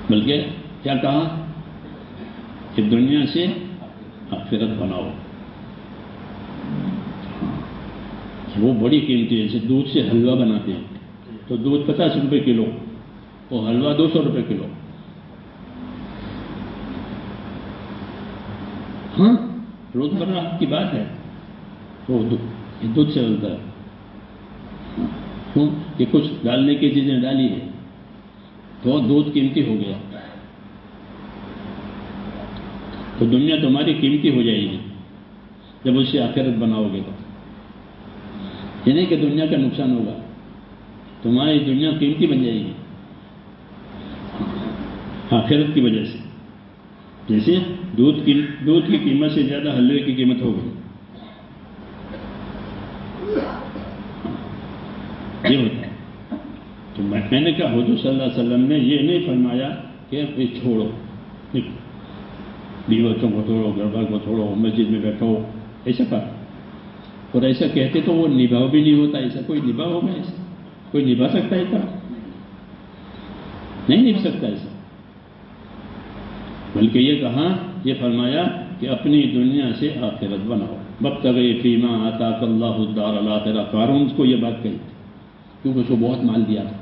A: بلکہ کیا کہا کہ دنیا سے آخرت بناؤ. وہ بڑی قیمتی ہے. جیسے دودھ سے حلوہ بناتے ہیں تو دودھ 50 روپے کلو، وہ حلوہ 200 روپے کلو. ہاں روزمرہ کی بات ہے، وہ دودھ سے بنتا ہے. کیوں کہ کچھ ڈالنے کی چیزیں ڈالی ہیں تو دودھ قیمتی ہو گیا. تو دنیا تمہاری قیمتی ہو جائے گی جب اس سے آخرت بناؤ گے تو. یہ نہیں کہ دنیا کا نقصان ہوگا، تمہاری دنیا قیمتی بن جائے گی آخرت کی وجہ سے. جیسے دودھ کی قیمت سے زیادہ حلوے کی قیمت ہو گئی. یہ ہوتا ہے. تو میں نے کہا حضور صلی اللہ علیہ وسلم نے یہ نہیں فرمایا کہ چھوڑو، بیوی بچوں کو چھوڑو، گھر بار کو چھوڑو، مسجد میں بیٹھو، ایسا کہا. اور ایسا کہتے تو وہ نبھاؤ بھی نہیں ہوتا. ایسا کوئی نبھا ہوگا؟ ایسا کوئی نبھا سکتا ہے؟ کیا نہیں نبھ سکتا ایسا. بلکہ یہ کہا، یہ فرمایا کہ اپنی دنیا سے آخرت بناؤ. وابتغ فیما آتاک اللہ الدار الآخرہ. قارون کو یہ بات کہی تھی کیونکہ اس کو بہت مال دیا تھا.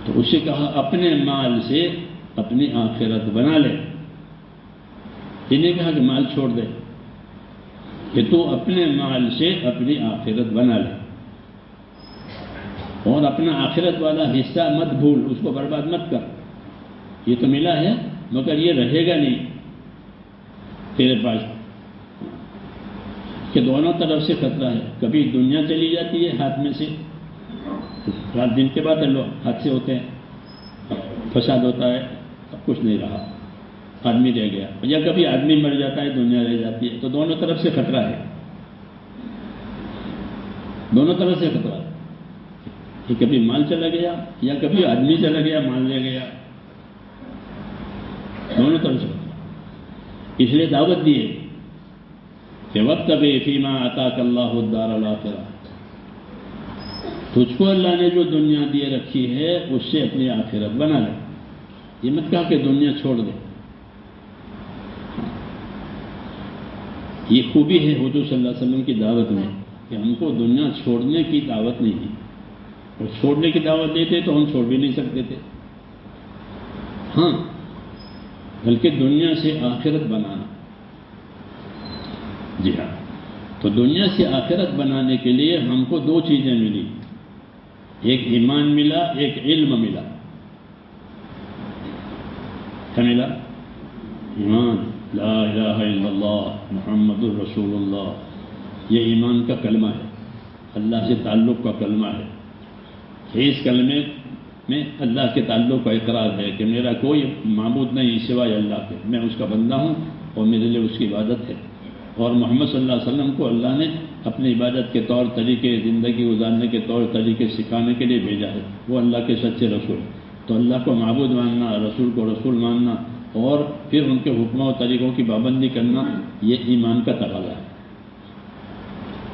A: تو اسے کہا اپنے مال سے اپنی آخرت بنا لے. یہ نہیں کہا کہ مال چھوڑ دے، کہ تو اپنے مال سے اپنی آخرت بنا لے اور اپنا آخرت والا حصہ مت بھول، اس کو برباد مت کر. یہ تو ملا ہے مگر یہ رہے گا نہیں تیرے پاس. کہ دونوں طرف سے خطرہ ہے. کبھی دنیا چلی جاتی ہے ہاتھ میں سے، رات دن کے بعد لوگ حادثے ہوتے ہیں، فساد ہوتا ہے، اب کچھ نہیں رہا، آدمی رہ گیا. یا کبھی آدمی مر جاتا ہے، دنیا رہ جاتی ہے. تو دونوں طرف سے خطرہ ہے، دونوں طرف سے خطرہ ہے. کہ کبھی مال چلا گیا یا کبھی آدمی چلا گیا، مال لے گیا، دونوں طرف سے. اس لیے دعوت دی ہے کہ وابتغ فیما آتاک اللہ الدار الآخرہ. تجھ کو اللہ نے جو دنیا دیے رکھی ہے اس سے اپنی آخرت بنا لے. یہ مت کہا کہ دنیا چھوڑ دے. یہ خوبی ہے حضور صلی اللہ علیہ وسلم کی دعوت میں کہ ہم کو دنیا چھوڑنے کی دعوت نہیں دی. اور چھوڑنے کی دعوت دیتے تو ہم چھوڑ بھی نہیں سکتے تھے. ہاں بلکہ دنیا سے آخرت بنانا. جی ہاں. تو دنیا سے آخرت بنانے کے لیے ہم کو دو چیزیں ملی. ایک ایمان ملا، ایک علم ملا. کیا ملا؟ ایمان، لا الہ الا اللہ محمد الرسول اللہ. یہ ایمان کا کلمہ ہے، اللہ سے تعلق کا کلمہ ہے. اس کلمے میں اللہ کے تعلق کا اقرار ہے کہ میرا کوئی معبود نہیں سوائے اللہ کے، میں اس کا بندہ ہوں اور میرے لیے اس کی عبادت ہے. اور محمد صلی اللہ علیہ وسلم کو اللہ نے اپنی عبادت کے طور طریقے، زندگی گزارنے کے طور طریقے سکھانے کے لیے بھیجا ہے. وہ اللہ کے سچے رسول. تو اللہ کو معبود ماننا، رسول کو رسول ماننا اور پھر ان کے حکموں و طریقوں کی پابندی کرنا، یہ ایمان کا تقاضا ہے.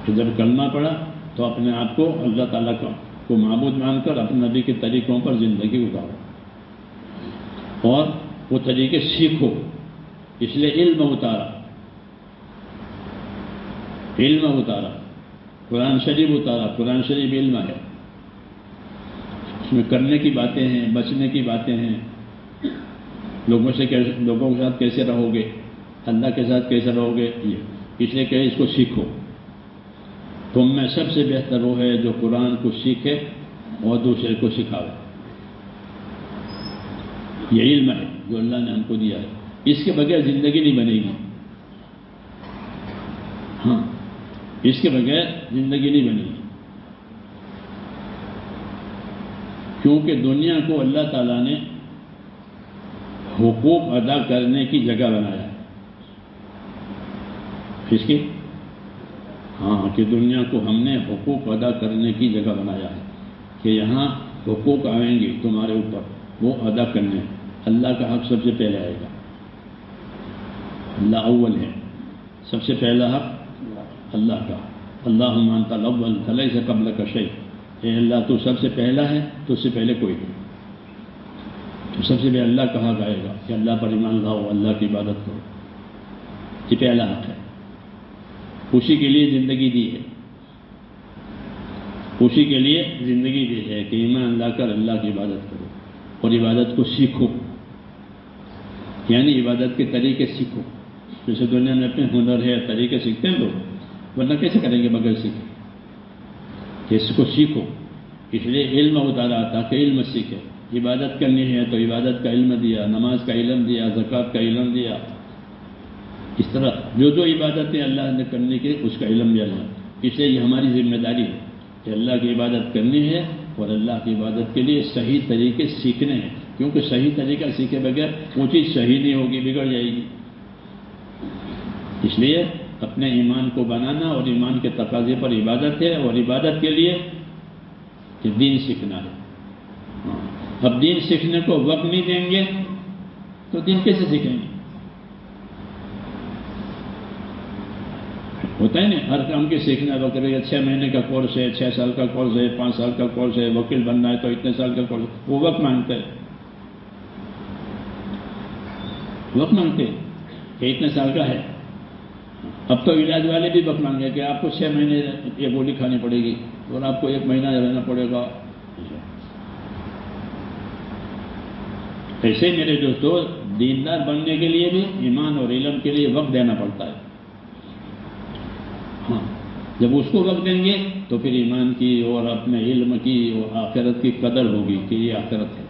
A: تو جب کلمہ پڑھا تو اپنے آپ کو اللہ تعالیٰ کو معبود مان کر اپنے نبی کے طریقوں پر زندگی گزارو اور وہ طریقے سیکھو. اس لیے علم اتارا، قرآن شریف اتارا. قرآن شریف علم ہے، اس میں کرنے کی باتیں ہیں، بچنے کی باتیں ہیں. لوگوں کے ساتھ کیسے رہو گے، اللہ کے ساتھ کیسے رہو گے، یہ اس لیے کہ اس کو سیکھو. تم میں سب سے بہتر وہ ہے جو قرآن کو سیکھے اور دوسرے کو سکھاوے. یہ علم ہے جو اللہ نے ہم کو دیا ہے. اس کے بغیر زندگی نہیں بنے گی. ہاں اس کے بغیر زندگی نہیں بنے گی. کیونکہ دنیا کو اللہ تعالیٰ نے حقوق ادا کرنے کی جگہ بنایا. اس کی ہاں کہ دنیا کو ہم نے حقوق ادا کرنے کی جگہ بنایا ہے کہ یہاں حقوق آئیں گے تمہارے اوپر، وہ ادا کرنے۔ اللہ کا حق سب سے پہلے آئے گا، اللہ اول ہے، سب سے پہلا حق اللہ کا۔ اللہم انت الاول فلیس قبلک شیء، اے اللہ تو سب سے پہلا ہے، تو اس سے پہلے کوئی نہیں۔ تو سب سے پہلے اللہ کا حق آئے گا کہ اللہ پر ایمان لاؤ، اللہ کی عبادت کرو، یہ پہلا حق ہے۔ اسی کے لیے زندگی دی ہے، اسی کے لیے زندگی دی ہے کہ ایمان لا کر اللہ کی عبادت کرو اور عبادت کو سیکھو، یعنی عبادت کے طریقے سیکھو۔ جیسے دنیا میں اپنے ہنر ہے، طریقے سیکھتے ہیں لوگ، ورنہ کیسے کریں گے بغیر سیکھے؟ کہ اس کو سیکھو، اس لیے علم اتارا تاکہ علم سیکھے۔ عبادت کرنی ہے تو عبادت کا علم دیا، نماز کا علم دیا، زکوٰۃ کا علم دیا، اس طرح جو جو عبادتیں اللہ نے کرنے کی اس کا علم بھی اللہ۔ اس لیے یہ ہماری ذمہ داری ہے کہ اللہ کی عبادت کرنی ہے اور اللہ کی عبادت کے لیے صحیح طریقے سیکھنے ہیں، کیونکہ صحیح طریقہ سیکھے بغیر وہ چیز صحیح نہیں ہوگی، بگڑ جائے گی۔ اس لیے اپنے ایمان کو بنانا اور ایمان کے تقاضے پر عبادت ہے، اور عبادت کے لیے کہ دین سیکھنا ہے۔ اب دین سیکھنے کو وقت نہیں دیں گے تو دین کیسے سیکھیں گے؟ ہوتا ہے نا ہر کام کے سیکھنا وقت رہے گا، 6 مہینے کا کورس ہے، 6 سال کا کورس ہے، 5 سال کا کورس ہے، وکیل بننا ہے تو اتنے سال کا کورس ہے، وہ وقت مانگتا ہے، وقت مانگتے کہ اتنے سال کا ہے۔ اب تو علاج والے بھی وقت مانگے کہ آپ کو 6 مہینے یہ گولی کھانی پڑے گی اور آپ کو 1 مہینہ رہنا پڑے گا۔ ایسے ہی میرے دوستو، دیندار بننے کے لیے بھی ایمان اور علم کے لیے وقت دینا پڑتا ہے۔ ہاں، جب اس کو وقت دیں گے تو پھر ایمان کی اور اپنے علم کی اور آخرت کی قدر ہوگی کہ یہ آخرت ہے،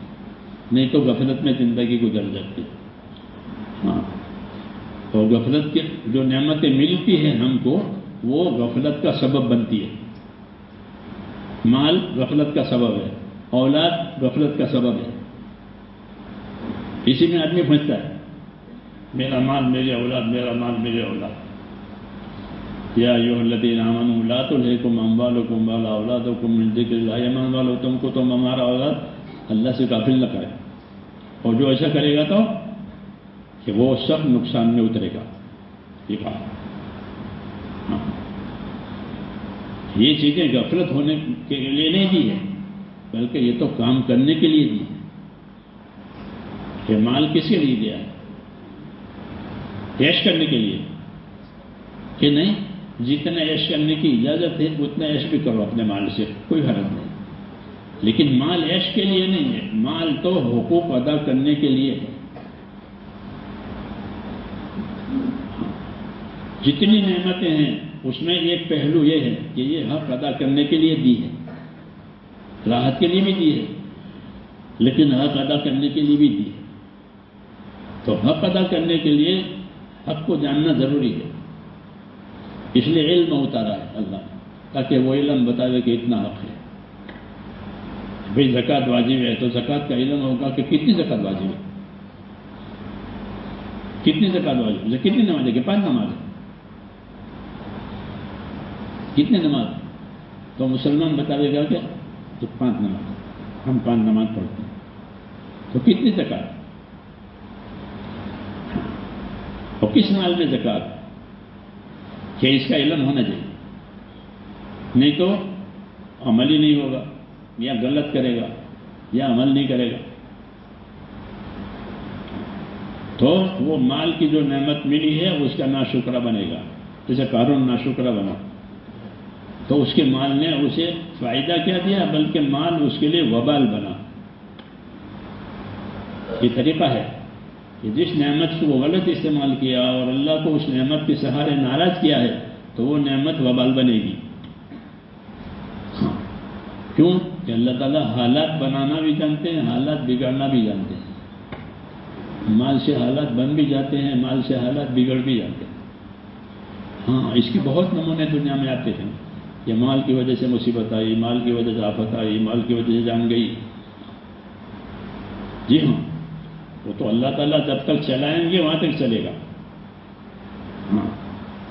A: نہیں تو غفلت میں زندگی گزر جاتی ہے۔ ہاں، اور غفلت کی جو نعمتیں ملتی ہیں ہم کو، وہ غفلت کا سبب بنتی ہے۔ مال غفلت کا سبب ہے، اولاد غفلت کا سبب ہے، اسی میں آدمی پھنستا ہے، میرا مال میرے اولاد، میرا مال میرے اولاد۔ یا ایھا الذین آمنوا لا تلھکم اموالکم ولا اولادکم من ذکر اللہ، ایمان والو تم کو تم ہمارا اولاد اللہ سے غافل نہ کرے، اور جو ایسا کرے گا تو کہ وہ سب نقصان میں اترے گا۔ یہ کہا ہاں، یہ چیزیں غفلت ہونے کے لیے نہیں دی ہے، بلکہ یہ تو کام کرنے کے لیے دی ہے۔ کہ مال کس کے لیے دیا ہے؟ عیش کرنے کے لیے کہ نہیں؟ جتنا عیش کرنے کی اجازت ہے اتنا عیش بھی کرو اپنے مال سے، کوئی حرج نہیں، لیکن مال عیش کے لیے نہیں ہے، مال تو حقوق ادا کرنے کے لیے ہے۔ جتنی نعمتیں ہیں اس میں ایک پہلو یہ ہے کہ یہ حق ادا کرنے کے لیے دی ہے، راحت کے لیے بھی دی ہے، لیکن حق ادا کرنے کے لیے بھی دی ہے۔ تو حق ادا کرنے کے لیے حق کو جاننا ضروری ہے، اس لیے علم اتارا ہے اللہ، تاکہ وہ علم بتائے کہ اتنا حق ہے۔ بھئی زکوٰۃ واجب ہے تو زکوٰۃ کا علم ہوگا کہ کتنی زکوٰۃ واجب ہے، کتنی زکوٰۃ واجب ہے، کتنی نماز ہے کہ 5 نماز ہے، کتنے نماز؟ تو مسلمان بتائے گا کہ 5 نماز، ہم 5 نماز پڑھتے ہیں، تو کتنی زکوٰۃ اور کس مال میں زکوٰۃ؟ کہ اس کا علم ہونا چاہیے، نہیں تو عمل ہی نہیں ہوگا، یا غلط کرے گا یا عمل نہیں کرے گا۔ تو وہ مال کی جو نعمت ملی ہے اس کا ناشکرہ بنے گا، جیسے قارون ناشکرہ بنا، تو اس کے مال نے اسے فائدہ کیا دیا، بلکہ مال اس کے لیے وبال بنا۔ یہ طریقہ ہے کہ جس نعمت کو وہ غلط استعمال کیا اور اللہ کو اس نعمت کے سہارے ناراض کیا ہے تو وہ نعمت وبال بنے گی۔ کیوں کہ اللہ تعالیٰ حالات بنانا بھی جانتے ہیں، حالات بگڑنا بھی جانتے ہیں۔ مال سے حالات بن بھی جاتے ہیں، مال سے حالات بگڑ بھی جاتے ہیں۔ ہاں، اس کی بہت نمونے دنیا میں آتے ہیں کہ مال کی وجہ سے مصیبت آئی، مال کی وجہ سے آفت آئی، مال کی وجہ سے جان گئی۔ جی ہاں، وہ تو اللہ تعالیٰ جب تک چلائیں گے وہاں تک چلے گا۔ ہاں،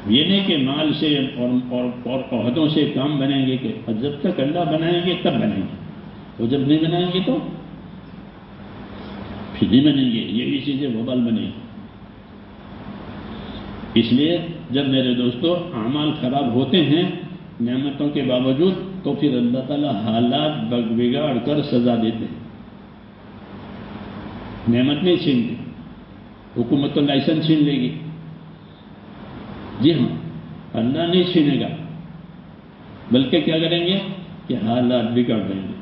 A: یہ نہیں کہ مال سے اور عہدوں سے کام بنائیں گے، کہ جب تک اللہ بنائیں گے تب بنائیں گے، اور جب نہیں بنائیں گے تو پھر نہیں بنیں گے، یہی چیزیں وبال بنے گی۔ اس لیے جب میرے دوستو اعمال خراب ہوتے ہیں نعمتوں کے باوجود، تو پھر اللہ تعالیٰ حالات بگاڑ کر سزا دیتے ہیں، نعمت نہیں چھینتے، حکومت تو لائسنس چھین لے گی، جی ہاں اللہ نہیں چھینے گا، بلکہ کیا کریں گے کہ حالات بگڑ دیں گے۔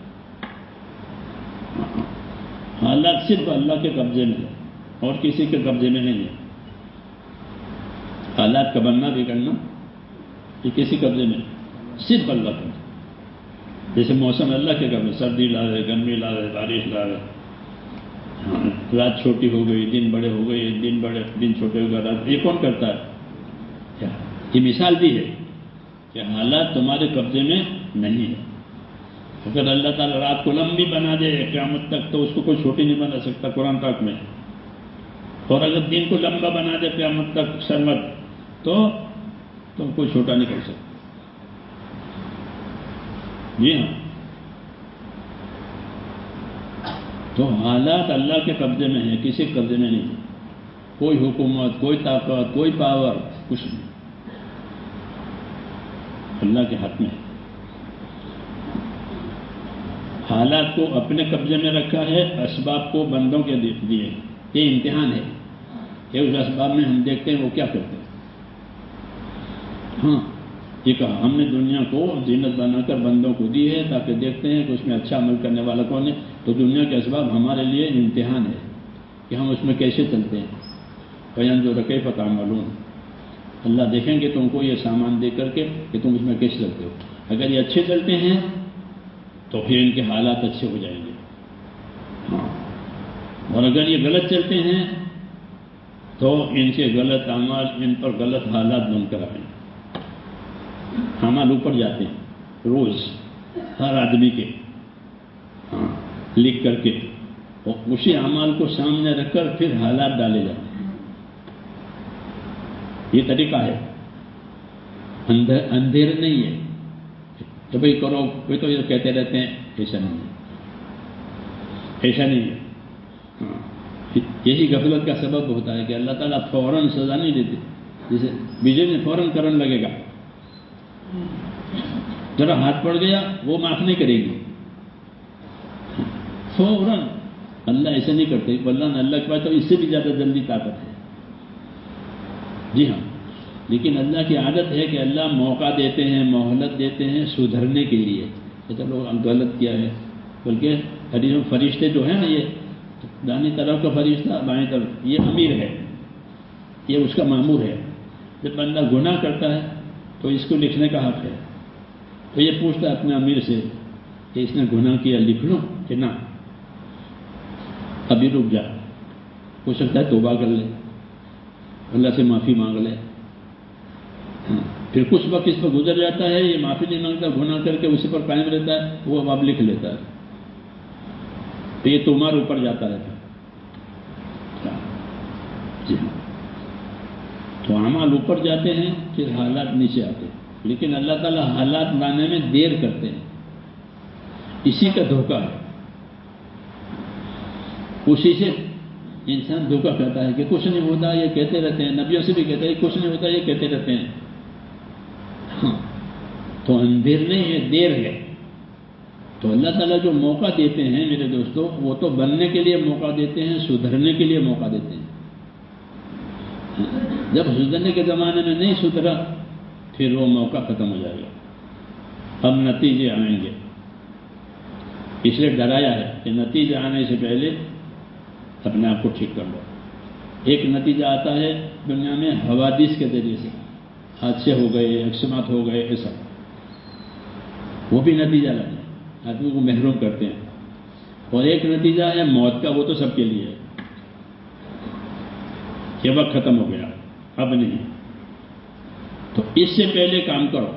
A: حالات صرف اللہ کے قبضے میں ہے اور کسی کے قبضے میں نہیں ہے۔ حالات کا بننا بگڑنا یہ کسی قبضے میں صرف اللہ کا، جیسے موسم اللہ کے قبضے، سردی لا رہے، گرمی لا رہے، بارش لا رہے، رات چھوٹی ہو گئی، دن بڑے ہو گئے، دن چھوٹے ہو گئے، رات، یہ کون کرتا ہے؟ یہ مثال بھی ہے کہ حالات تمہارے قبضے میں نہیں ہے۔ اگر اللہ تعالیٰ رات کو لمبی بنا دے قیامت تک تو اس کو کوئی چھوٹی نہیں بنا سکتا قرآن پاک میں، اور اگر دن کو لمبا بنا دے قیامت تک سرمد تو تم کوئی چھوٹا نہیں کر سکتا۔ جی ہاں، تو حالات اللہ کے قبضے میں ہیں، کسی کے قبضے میں نہیں ہے، کوئی حکومت، کوئی طاقت، کوئی پاور، کچھ نہیں، اللہ کے ہاتھ میں۔ حالات کو اپنے قبضے میں رکھا ہے، اسباب کو بندوں کے دیے، یہ امتحان ہے کہ اس اسباب میں ہم دیکھتے ہیں وہ کیا کرتے ہیں۔ ہاں یہ کہا ہم نے دنیا کو زینت بنا کر بندوں کو دی ہے تاکہ دیکھتے ہیں کہ اس میں اچھا عمل کرنے والا کون ہے، تو دنیا کے اسباب ہمارے لیے امتحان ہے کہ ہم اس میں کیسے چلتے ہیں۔ فَيَنْظُرَ كَيْفَ تَعْمَلُونَ، اللہ دیکھیں گے تم کو یہ سامان دے کر کے کہ تم اس میں کیسے چلتے ہو۔ اگر یہ اچھے چلتے ہیں تو پھر ان کے حالات اچھے ہو جائیں گے، ہاں، اور اگر یہ غلط چلتے ہیں تو ان کے غلط اعمال ان پر غلط حالات بن کر آئیں گے۔ اعمال اوپر جاتے ہیں روز ہر آدمی کے، ہاں، لکھ کر کے، اور اسی اعمال کو سامنے رکھ کر پھر حالات ڈالے جاتے ہیں۔ یہ طریقہ ہے، اندھیر نہیں ہے تو بھائی کرو، کوئی تو یہ کہتے رہتے ہیں، ایسا نہیں ہے، ایسا نہیں ہے، ہاں، یہی غفلت کا سبب ہوتا ہے کہ اللہ تعالیٰ فوراً سزا نہیں دیتے، جیسے بجلی میں فوراً کرنٹ لگے گا، ذرا ہاتھ پڑ گیا وہ معاف نہیں کرے گی فوراً، اللہ ایسے نہیں کرتے، اللہ کے پاس تو اس سے بھی زیادہ جلدی طاقت ہے۔ جی ہاں، لیکن اللہ کی عادت ہے کہ اللہ موقع دیتے ہیں، مہلت دیتے ہیں سدھرنے کے لیے، کہ چلو غلط کیا ہے، بلکہ فرشتے جو ہیں نا، یہ دائیں طرف کا فرشتہ بائیں طرف، یہ امیر ہے، یہ اس کا مامور ہے۔ جب بندہ گناہ کرتا ہے تو اس کو لکھنے کا حق ہے، تو یہ پوچھتا ہے اپنے امیر سے کہ اس نے گناہ کیا، لکھ لوں کہ نہ، ابھی رک جا، ہو سکتا ہے توبہ کر لے، اللہ سے معافی مانگ لے، پھر کچھ وقت اس پر گزر جاتا ہے، یہ معافی نہیں مانگتا، گناہ کر کے اسی پر قائم رہتا ہے، وہ اب لکھ لیتا ہے، تو یہ تمہارے اوپر جاتا رہتا ہے۔ جی ہاں، تو اعمال اوپر جاتے ہیں پھر حالات نیچے آتے ہیں، لیکن اللہ تعالیٰ حالات لانے میں دیر کرتے ہیں، اسی کا دھوکہ ہے، اسی سے انسان دھوکہ کہتا ہے کہ کچھ نہیں ہوتا، یہ کہتے رہتے ہیں، نبیوں سے بھی کہتے ہیں کچھ نہیں ہوتا، یہ کہتے رہتے ہیں، ہاں، تو اندھیر نہیں ہے، دیر ہے۔ تو اللہ تعالیٰ جو موقع دیتے ہیں میرے دوستو، وہ تو بننے کے لیے موقع دیتے ہیں، سدھرنے کے لیے موقع دیتے ہیں۔ جب سدھرنے کے زمانے میں نہیں سدھرا پھر وہ موقع ختم ہو جائے گا، اب نتیجے آئیں گے، اس لیے ڈرایا ہے کہ نتیجے آنے سے پہلے اپنے آپ کو ٹھیک کر لو۔ ایک نتیجہ آتا ہے دنیا میں حوادث کے ذریعے سے، حادثے ہو گئے، ایکسیڈنٹ ہو گئے، ایسا، وہ بھی نتیجہ لگے، آدمی کو محروم کرتے ہیں، اور ایک نتیجہ ہے موت کا، وہ تو سب کے لیے ہے، یہ وقت ختم ہو گیا، اب نہیں، تو اس سے پہلے کام کرو،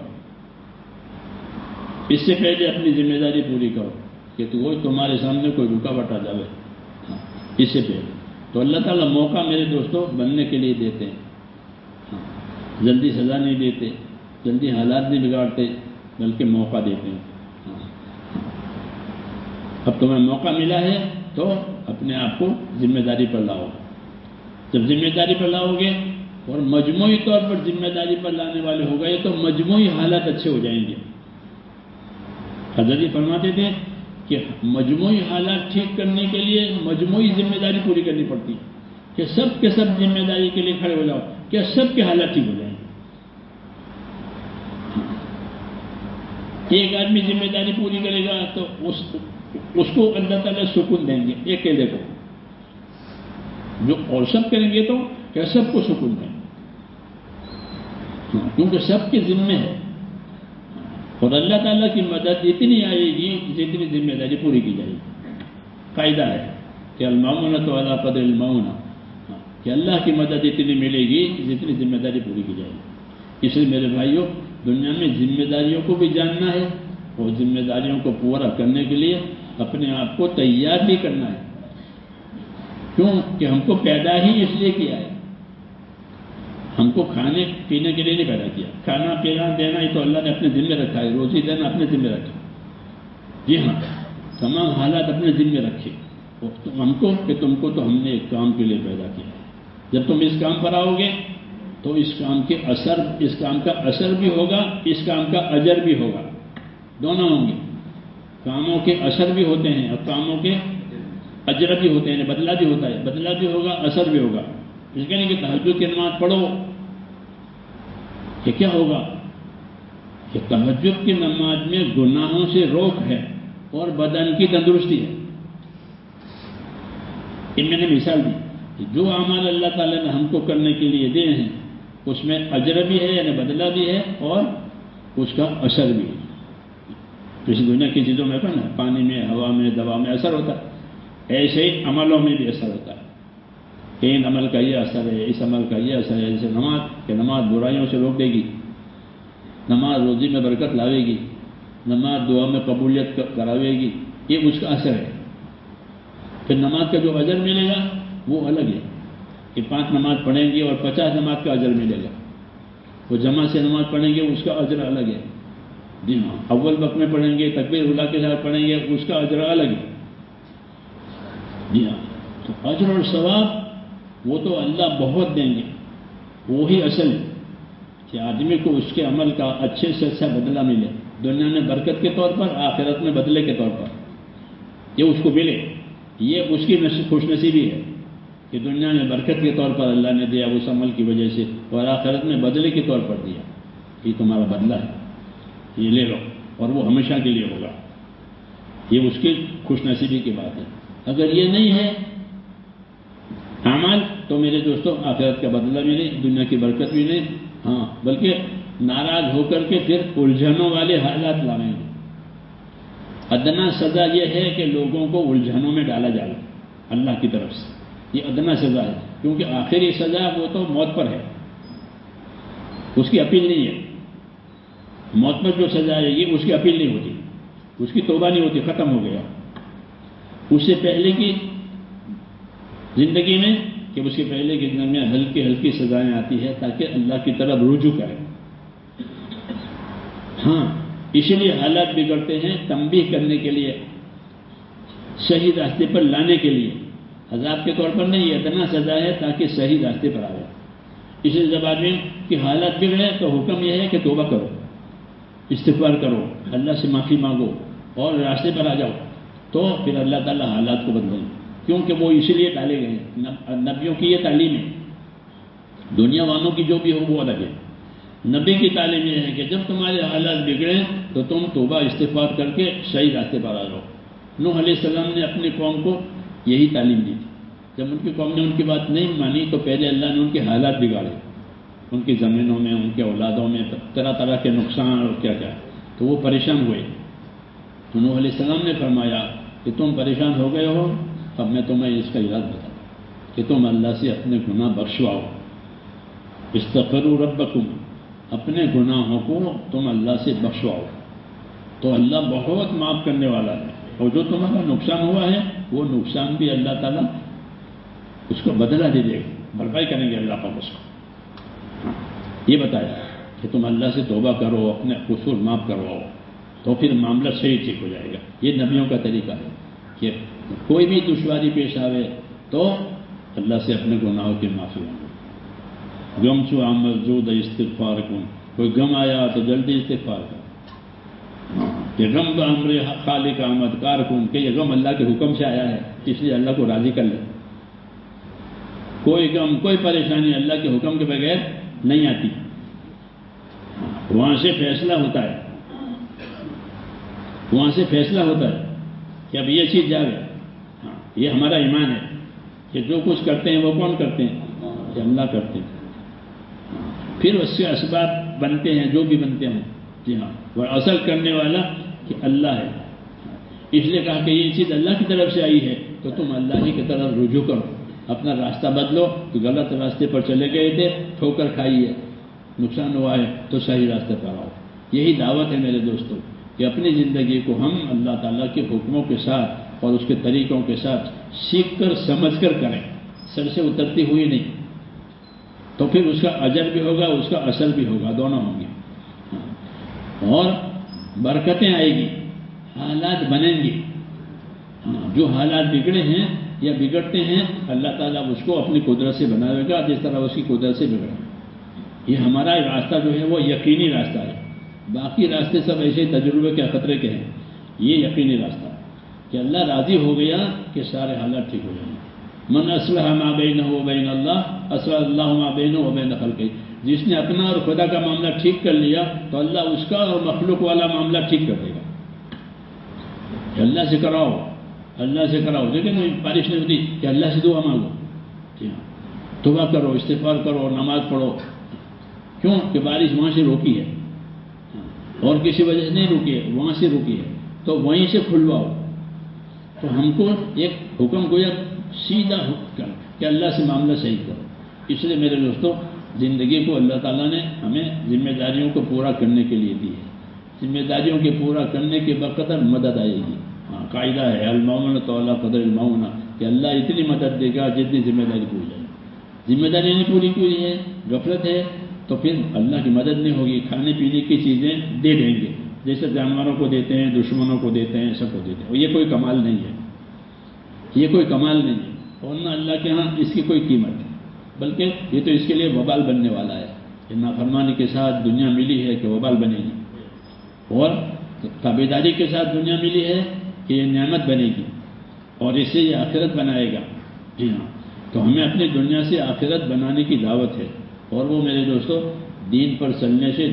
A: اس سے پہلے اپنی ذمہ داری پوری کرو کہ وہ تمہارے سامنے کوئی رکاوٹ آ جائے، اس سے پہلے تو اللہ تعالیٰ موقع میرے دوستوں بننے کے لیے دیتے ہیں، جلدی سزا نہیں دیتے، جلدی حالات نہیں بگاڑتے، بلکہ موقع دیتے ہیں۔ اب تمہیں موقع ملا ہے تو اپنے آپ کو ذمہ داری پر لاؤ۔ جب ذمہ داری پر لاؤ گے اور مجموعی طور پر ذمہ داری پر لانے والے ہو گئے تو مجموعی حالات اچھے ہو جائیں گے۔ حضرت جی فرماتے تھے کہ مجموعی حالات ٹھیک کرنے کے لیے مجموعی ذمہ داری پوری کرنی پڑتی ہے، کہ سب کے سب ذمہ داری کے لیے کھڑے ہو جاؤ کہ سب کے حالات ٹھیک ہو جائیں گے۔ ایک آدمی ذمہ داری پوری کرے گا تو اس کو اللہ تعالیٰ سکون دیں گے، ایک کہہ دیکھو جو اور سب کریں گے تو کیا سب کو سکون دیں گے، کیونکہ سب کے ذمے ہے، اور اللہ تعالیٰ کی مدد اتنی آئے گی جتنی ذمہ داری پوری کی جائے گی۔ قاعدہ ہے کہ المعونۃ علی قدر المعونہ، کہ اللہ کی مدد اتنی ملے گی جتنی ذمہ داری پوری کی جائے گی۔ اس لیے میرے بھائیوں، دنیا میں ذمہ داریوں کو بھی جاننا ہے اور ذمہ داریوں کو پورا کرنے کے لیے اپنے آپ کو تیار بھی کرنا ہے۔ کیوں کہ ہم کو پیدا ہی اس لیے کیا ہے، ہم کو کھانے پینے کے لیے نہیں پیدا کیا۔ کھانا پینا دینا یہ تو اللہ نے اپنے ذمہ رکھا ہے، روزی دینا اپنے ذمہ رکھا۔ جی ہاں، تمام حالات اپنے ذمہ رکھے ہم کو کہ تم کو تو ہم نے ایک کام کے لیے پیدا کیا ہے۔ جب تم اس کام پر آؤ گے تو اس کام کا اثر بھی ہوگا، اس کام کا اجر بھی ہوگا، دونوں ہوں گے۔ کاموں کے اثر بھی ہوتے ہیں اور کاموں کے اجر بھی ہوتے ہیں، بدلہ بھی ہوتا ہے، بدلہ بھی ہوگا، اثر بھی ہوگا۔ اس کے لیے کہ تہجد کی نماز پڑھو کہ کیا ہوگا کہ تہجد کی نماز میں گناہوں سے روک ہے اور بدن کی تندرستی ہے۔ ان میں نے مثال دی کہ جو اعمال اللہ تعالیٰ نے ہم کو کرنے کے لیے دیے ہیں اس میں اجر بھی ہے یعنی بدلہ بھی ہے اور اس کا اثر بھی ہے۔ اس دنیا کی چیزوں میں نا پانی میں، ہوا میں، دوا میں اثر ہوتا ہے، ایسے ہی عملوں میں بھی اثر ہوتا ہے کہ ان عمل کا یہ اثر ہے، اس عمل کا یہ اثر ہے۔ جیسے نماز کہ نماز برائیوں سے روک دے گی، نماز روزی میں برکت لاوے گی، نماز دعا میں قبولیت کراوے گی، یہ اس کا اثر ہے۔ پھر نماز کا جو اجر ملے گا وہ الگ ہے کہ 5 نماز پڑھیں گے اور 50 نماز کا اجر ملے گا۔ وہ جمع سے نماز پڑھیں گے اس کا اجر الگ ہے۔ جی ہاں، اول وقت میں پڑھیں گے، تکبیر اولیٰ کے ساتھ پڑھیں گے، اس کا اجر الگ ہے۔ جی ہاں، تو اجر اور ثواب وہ تو اللہ بہت دیں گے، وہی اصل ہے کہ آدمی کو اس کے عمل کا اچھے سے اچھا بدلہ ملے، دنیا میں برکت کے طور پر، آخرت میں بدلے کے طور پر یہ اس کو ملے۔ یہ اس کی خوش نصیبی ہے کہ دنیا میں برکت کے طور پر اللہ نے دیا اس عمل کی وجہ سے، اور آخرت میں بدلے کے طور پر دیا۔ یہ تمہارا بدلہ ہے، یہ لے لو، اور وہ ہمیشہ کے لیے ہوگا۔ یہ اس کی خوش نصیبی کی بات ہے۔ اگر یہ نہیں ہے اعمال تو میرے دوستوں آخرت کا بدلہ ملے، دنیا کی برکت ملے، ہاں بلکہ ناراض ہو کر کے پھر الجھنوں والے حالات لائیں گے۔ ادنا سزا یہ ہے کہ لوگوں کو الجھنوں میں ڈالا جائے اللہ کی طرف سے، یہ ادنا سزا ہے، کیونکہ آخری سزا وہ تو موت پر ہے، اس کی اپیل نہیں ہے۔ موت پر جو سزا آئے گی اس کی اپیل نہیں ہوتی، اس کی توبہ نہیں ہوتی، ختم ہو گیا۔ اس سے پہلے کی زندگی میں کہ اس کے پہلے کی زندگی میں ہلکی ہلکی سزائیں آتی ہے تاکہ اللہ کی طرف رجوع کرے۔ ہاں، اسی لیے حالات بگڑتے ہیں تنبیہ کرنے کے لیے، صحیح راستے پر لانے کے لیے، عذاب کے طور پر نہیں، یہ اتنا سزا ہے تاکہ صحیح راستے پر آئے۔ اس لیے جب آدمی کی حالات بگڑے تو حکم یہ ہے کہ توبہ کرو، استغفار کرو، اللہ سے معافی مانگو اور راستے پر آ جاؤ، تو پھر اللہ تعالیٰ حالات کو بدلیں گے، کیونکہ وہ اسی لیے ڈالے گئے ہیں۔ نبیوں کی یہ تعلیم ہے، دنیا والوں کی جو بھی ہو وہ الگ ہے۔ نبی کی تعلیم یہ ہے کہ جب تمہارے حالات بگڑیں تو تم توبہ استغفار کر کے صحیح راستے پر آ جاؤ۔ نوح علیہ السلام نے اپنی قوم کو یہی تعلیم دی تھی۔ جب ان کی قوم نے ان کی بات نہیں مانی تو پہلے اللہ نے ان کے حالات بگاڑے، ان کی زمینوں میں، ان کے اولادوں میں طرح طرح کے نقصان اور کیا کیا، تو وہ پریشان ہوئے۔ تو نوح علیہ السلام نے فرمایا کہ تم پریشان ہو گئے ہو، اب میں تمہیں اس کا علاج بتاؤں کہ تم اللہ سے اپنے گناہ بخشواؤ، استغفروا ربکم، اپنے گناہوں کو تم اللہ سے بخشواؤ، تو اللہ بہت معاف کرنے والا ہے، اور جو تمہارا نقصان ہوا ہے وہ نقصان بھی اللہ تعالیٰ اس کو بدلہ دے دے گا، بھرپائی کریں گے اللہ پاک اس کو۔ یہ بتایا کہ تم اللہ سے توبہ کرو، اپنے قصور معاف کرواؤ، تو پھر معاملہ صحیح ٹھیک ہو جائے گا۔ یہ نبیوں کا طریقہ ہے کہ کوئی بھی دشواری پیش آوے تو اللہ سے اپنے گناہوں کی معافی مانگو۔ غم چو آمد زود استغفار کن، کوئی غم آیا تو جلدی استغفار کر، کہ غم امر خالق آمد کار کن، کہ یہ غم اللہ کے حکم سے آیا ہے اس لیے اللہ کو راضی کر لے۔ کوئی غم کوئی پریشانی اللہ کے حکم کے بغیر نہیں آتی، وہاں سے فیصلہ ہوتا ہے، وہاں سے فیصلہ ہوتا ہے کہ اب یہ چیز جائے۔ ہاں یہ ہمارا ایمان ہے کہ جو کچھ کرتے ہیں وہ کون کرتے ہیں؟ کہ اللہ کرتے ہیں۔ پھر اس سے اسباب بنتے ہیں جو بھی بنتے ہیں، جی ہاں، اور اصل کرنے والا کہ اللہ ہے۔ اس لیے کہا کہ یہ چیز اللہ کی طرف سے آئی ہے تو تم اللہ ہی کی طرف رجوع کرو، اپنا راستہ بدلو۔ تو غلط راستے پر چلے گئے تھے، ٹھوکر کھائی ہے، نقصان ہوا ہے، تو صحیح راستے پر آؤ۔ یہی دعوت ہے میرے دوستوں کہ اپنی زندگی کو ہم اللہ تعالیٰ کے حکموں کے ساتھ اور اس کے طریقوں کے ساتھ سیکھ کر سمجھ کر کریں، سر سے اترتی ہوئی نہیں، تو پھر اس کا اجر بھی ہوگا، اس کا اثر بھی ہوگا، دونوں ہوں گے، اور برکتیں آئے گی، حالات بنیں گے۔ جو حالات بگڑے ہیں یا بگڑتے ہیں اللہ تعالیٰ اس کو اپنی قدرت سے بنائے گا جس طرح اس کی قدرت سے بگڑے۔ یہ ہمارا راستہ جو ہے وہ یقینی راستہ ہے، باقی راستے سب ایسے تجربے کے خطرے کے ہیں، یہ یقینی راستہ ہے کہ اللہ راضی ہو گیا کہ سارے حالات ٹھیک ہو جائیں گے۔ من اصلح ما بینہ و بین اللہ اصلح اللہ ما بینہ و بین خلقہ، جس نے اپنا اور خدا کا معاملہ ٹھیک کر لیا تو اللہ اس کا اور مخلوق والا معاملہ ٹھیک کر دے گا۔ اللہ سے کراؤ، اللہ سے کراؤ، لیکن بارش نہیں ہوتی کہ اللہ سے دعا مانگو، جی ہاں، توبہ کرو، استغفار کرو، نماز پڑھو۔ کیوں کہ بارش وہاں سے روکی ہے اور کسی وجہ سے نہیں روکی ہے، وہاں سے روکی ہے تو وہیں سے کھلواؤ۔ تو ہم کو ایک حکم گویا سیدھا حکم کہ اللہ سے معاملہ صحیح کرو۔ اس لیے میرے دوستوں زندگی کو اللہ تعالیٰ نے ہمیں ذمہ داریوں کو پورا کرنے کے لیے دی ہے، ذمہ داریوں کے پورا کرنے کے بقدر مدد آئے گی۔ ہاں قاعدہ ہے المعونۃ علی قدر المعونہ، کہ اللہ اتنی مدد دے گا جتنی ذمہ داری پوری جائے۔ ذمہ داری نہیں پوری کی ہے، غفلت ہے، تو پھر اللہ کی مدد نہیں ہوگی۔ کھانے پینے کی چیزیں دے دیں گے جیسے جانوروں کو دیتے ہیں، دشمنوں کو دیتے ہیں، سب کو دیتے ہیں، اور یہ کوئی کمال نہیں ہے، یہ کوئی کمال نہیں ہے، اور نہ اللہ کے ہاں اس کی کوئی قیمت ہے، بلکہ یہ تو اس کے لیے وبال بننے والا ہے کہ نافرمانی کے ساتھ دنیا ملی ہے کہ وبال بنے گی، اور تابعداری کے ساتھ دنیا ملی ہے کہ یہ نعمت بنے گی، اور اس سے یہ آخرت بنائے گا۔ جی ہاں، تو ہمیں اپنی دنیا سے آخرت بنانے کی دعوت ہے، اور وہ میرے دوستوں دین پر چلنے سے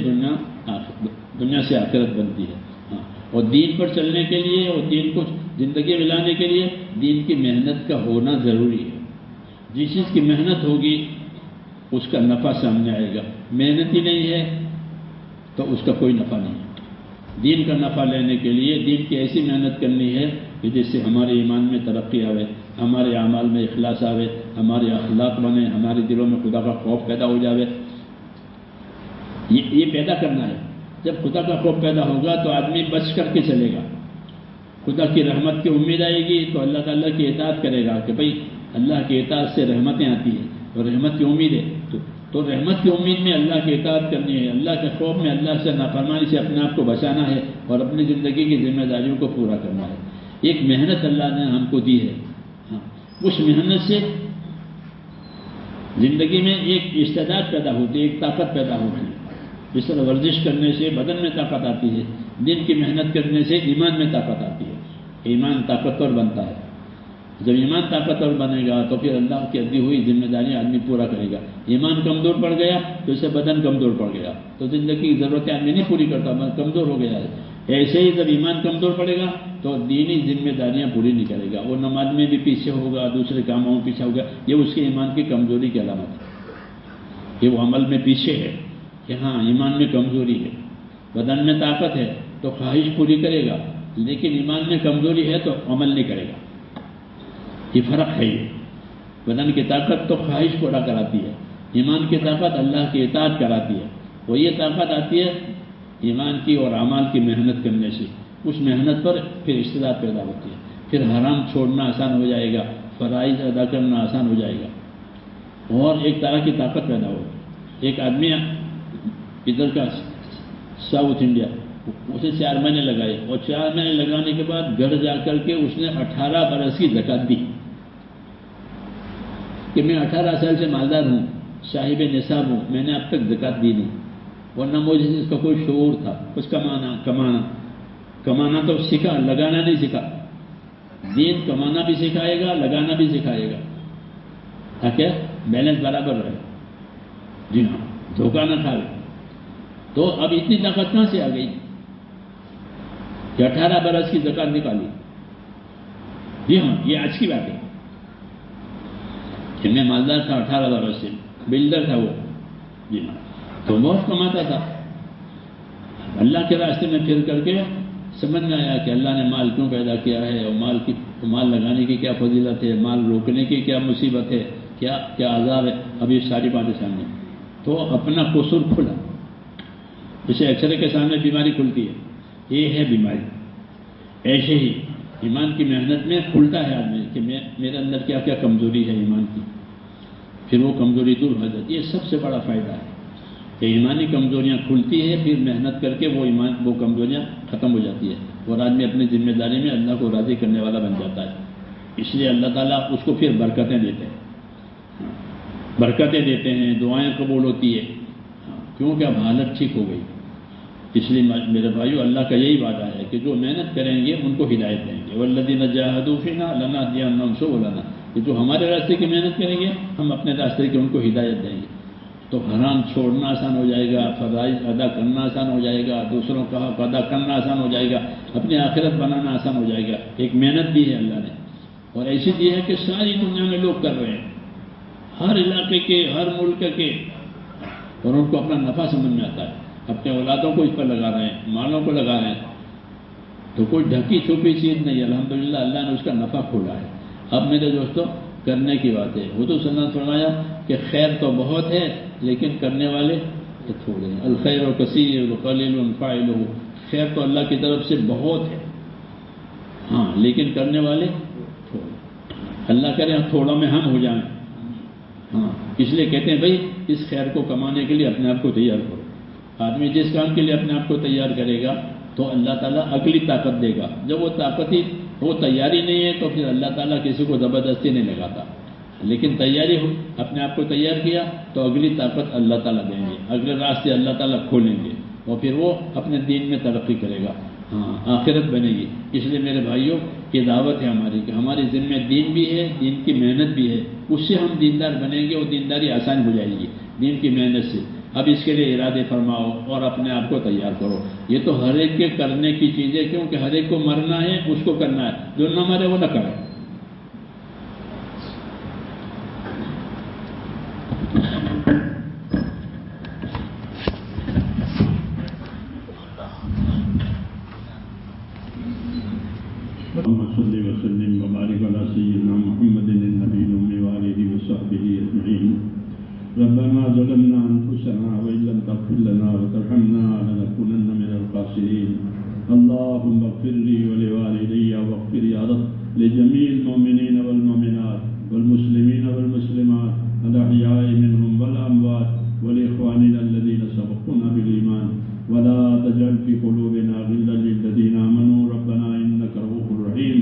A: دنیا سے آخرت بنتی ہے۔ ہاں، اور دین پر چلنے کے لیے اور دین کو زندگی میں لانے کے لیے دین کی محنت کا ہونا ضروری ہے۔ جس چیز کی محنت ہوگی اس کا نفع سامنے آئے گا، محنت ہی نہیں ہے تو اس کا کوئی نفع نہیں ہے۔ دین کا نفع لینے کے لیے دین کی ایسی محنت کرنی ہے کہ جس سے ہمارے ایمان میں ترقی آوے، ہمارے اعمال میں اخلاص آوے، ہمارے اخلاق بنے، ہمارے دلوں میں خدا کا خوف پیدا ہو جاوے۔ یہ پیدا کرنا ہے۔ جب خدا کا خوف پیدا ہوگا تو آدمی بچ کر کے چلے گا، خدا کی رحمت کی امید آئے گی تو اللہ تعالیٰ کی اطاعت کرے گا کہ بھئی اللہ کی اطاعت سے رحمتیں آتی ہیں، اور رحمت کی امید ہے تو رحمت کی امید میں اللہ کی اطاعت کرنی ہے، اللہ کے خوف میں اللہ سے نافرمانی سے اپنے آپ کو بچانا ہے، اور اپنی زندگی کی ذمہ داریوں کو پورا کرنا ہے۔ ایک محنت اللہ نے ہم کو دی ہے، ہاں، اس محنت سے زندگی میں ایک استعداد پیدا ہوتی ہے، ایک طاقت پیدا ہوتی ہے۔ جس طرح ورزش کرنے سے بدن میں طاقت آتی ہے، دن کی محنت کرنے سے ایمان میں طاقت آتی ہے، ایمان طاقتور بنتا ہے۔ جب ایمان طاقتور بنے گا تو پھر اللہ کی دی ہوئی ذمہ داری آدمی پورا کرے گا۔ ایمان کمزور پڑ گیا تو اسے بدن کمزور پڑ گیا تو زندگی کی ضرورتیں آدمی نہیں پوری کرتا، کمزور ہو گیا ہے۔ ایسے ہی جب ایمان کمزور پڑے گا تو دینی ذمہ داریاں پوری نہیں کرے گا، وہ نماز میں بھی پیچھے ہوگا، دوسرے کاموں میں پیچھے ہوگا۔ یہ اس کے ایمان کی کمزوری کی علامت ہے کہ وہ عمل میں پیچھے ہے، کہ ہاں ایمان میں کمزوری ہے۔ بدن میں طاقت ہے تو خواہش پوری کرے گا، لیکن ایمان میں کمزوری ہے تو عمل نہیں کرے گا۔ یہ فرق ہے۔ یہ بدن کی طاقت تو خواہش پورا کراتی ہے، ایمان کی طاقت اللہ کی اطاعت کراتی ہے۔ وہ یہ طاقت آتی ہے ایمان کی اور اعمال کی محنت کرنے سے، اس محنت پر پھر استعداد پیدا ہوتی ہے، پھر حرام چھوڑنا آسان ہو جائے گا، فرائض ادا کرنا آسان ہو جائے گا، اور ایک طرح کی طاقت پیدا ہوگی۔ ایک آدمی ادھر کا ساؤتھ انڈیا، اسے 4 مہینے لگائے، اور 4 مہینے لگانے کے بعد گھر جا کر کے اس نے 18 برس کی زکات دی کہ میں 18 سال سے مالدار ہوں، صاحب نصاب ہوں، میں نے اب تک زکات دی نہیں، ورنہ مجھے اس کا کوئی شعور تھا، اس کا کمانا تو سیکھا، لگانا نہیں سیکھا۔ دین کمانا بھی سکھائے گا، لگانا بھی سکھائے گا، تاکہ بیلنس برابر رہے۔ جی ہاں، دھوکہ نہ کھائے۔ تو اب اتنی طاقت کہاں سے آ گئی کہ 18 برس کی زکات نکالی؟ جی ہاں، یہ آج کی بات ہے کہ میں مالدار تھا 18 برس سے، بلڈر تھا وہ، جی ہاں، تو بہت کماتا تھا۔ اللہ کے راستے میں پھر کر کے سمجھ میں آیا کہ اللہ نے مال کیوں پیدا کیا ہے، اور مال لگانے کی کیا فضیلت ہے، مال روکنے کی کیا مصیبت ہے، کیا عذاب ہے۔ ابھی ساری باتیں سامنے، تو اپنا قصور کھلا، جیسے ایکسرے کے سامنے بیماری کھلتی ہے، یہ ہے بیماری۔ ایسے ہی ایمان کی محنت میں کھلتا ہے آدمی کہ میرے اندر کیا کیا کمزوری ہے ایمان کی، پھر وہ کمزوری دور ہو جاتی ہے۔ یہ سب سے بڑا فائدہ ہے کہ ایمانی کمزوریاں کھلتی ہے، پھر محنت کر کے وہ کمزوریاں ختم ہو جاتی ہے، اور آدمی اپنی ذمہ داری میں اللہ کو راضی کرنے والا بن جاتا ہے۔ اس لیے اللہ تعالیٰ اس کو پھر برکتیں دیتے ہیں، دعائیں قبول ہوتی ہے، کیونکہ اب حالت ٹھیک ہو گئی۔ اس لیے میرے بھائیو، اللہ کا یہی وعدہ ہے کہ جو محنت کریں گے ان کو ہدایت دیں گے، والذین جاہدوا فینا لنہدینہم سبلنا، کہ جو ہمارے راستے کی محنت کریں گے ہم اپنے راستے کی ان کو ہدایت دیں گے۔ تو حرام چھوڑنا آسان ہو جائے گا، فرائض ادا کرنا آسان ہو جائے گا، دوسروں کا حق ادا کرنا آسان ہو جائے گا، اپنی آخرت بنانا آسان ہو جائے گا۔ ایک محنت دی ہے اللہ نے، اور ایسی دی ہے کہ ساری دنیا میں لوگ کر رہے ہیں، ہر علاقے کے، ہر ملک کے، اور ان کو اپنا نفع سمجھ میں آتا ہے، اپنے اولادوں کو اس پر لگا رہے ہیں، مالوں کو لگا رہے ہیں، تو کوئی ڈھکی چھپی چیز نہیں، الحمدللہ اللہ نے اس کا نفع کھولا ہے۔ اب میرے دوستوں، کرنے کی بات ہے۔ حضور صلی اللہ علیہ وسلم نے فرمایا کہ خیر تو بہت ہے لیکن کرنے والے تھوڑے ہیں، الخیر کثیر وقلیل فاعلہ، خیر تو اللہ کی طرف سے بہت ہے، ہاں، لیکن کرنے والے تھوڑے۔ اللہ کرے تھوڑوں میں ہم ہو جائیں، ہاں، اس لیے کہتے ہیں بھائی اس خیر کو کمانے کے لیے اپنے آپ کو تیار کرو۔ آدمی جس کام کے لیے اپنے آپ کو تیار کرے گا تو اللہ تعالیٰ اگلی طاقت دے گا۔ جب وہ تیاری نہیں ہے تو پھر اللہ تعالیٰ کسی کو زبردستی نہیں لگاتا، لیکن تیاری ہو، اپنے آپ کو تیار کیا تو اگلی طاقت اللہ تعالیٰ دیں گے، اگلے راستے اللہ تعالیٰ کھولیں گے، اور پھر وہ اپنے دین میں ترقی کرے گا، ہاں، آخرت بنے گی۔ اس لیے میرے بھائیوں، یہ دعوت ہے ہماری کہ ہماری ذمہ دین بھی ہے، دین کی محنت بھی ہے، اس سے ہم دیندار بنیں گے، اور دینداری آسان ہو جائے گی دین کی محنت سے۔ اب اس کے لیے ارادے فرماؤ اور اپنے آپ کو تیار کرو۔ یہ تو ہر ایک کے کرنے کی چیز ہے، کیونکہ ہر ایک کو مرنا ہے، اس کو کرنا ہے، جو نہ مرے وہ نہ کرے۔ صلی وسلم وبارک علی سیدنا محمد النبی الأمی وآلہ وصحبہ اجمعین۔ ربنا ظلمنا انفسنا وإن لم تغفر لنا وترحمنا لنكونن من الخاسرين۔ اللهم اغفر لي ولوالدي واغفر يا رب لجميع المؤمنين والمؤمنات والمسلمين والمسلمات الأحياء منهم والأموات ولإخواننا الذين سبقونا بالإيمان ولا تجعل في قلوبنا غلا للذين آمنوا ربنا إنك رؤوف رحيم۔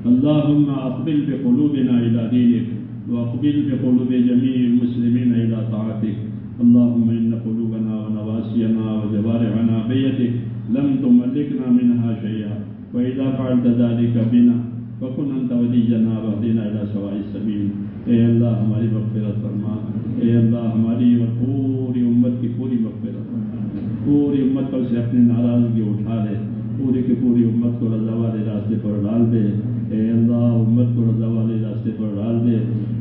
A: اللهم أقبل بقلوبنا إلى دينك واقبل بقلوب جميع المسلمين إلى طاعتك۔ اللهم إن قلوبنا ونواسينا وجوارحنا بيدك لم تملكنا منها شيئا، وإذا فعلت ذلك بنا فكن أنت ولينا واهدنا إلى سواء السبيل۔ اے اللہ ہماری مغفرت فرما، اے اللہ ہماری اور پوری امت کی پوری مغفرت فرما، پوری امت پر سے اپنی ناراضگی اٹھا لے، پوری کی پوری امت کو رضا والے راستے پر ڈال دے۔ اے اللہ امت کو رضا والے راستے پر ڈال دے۔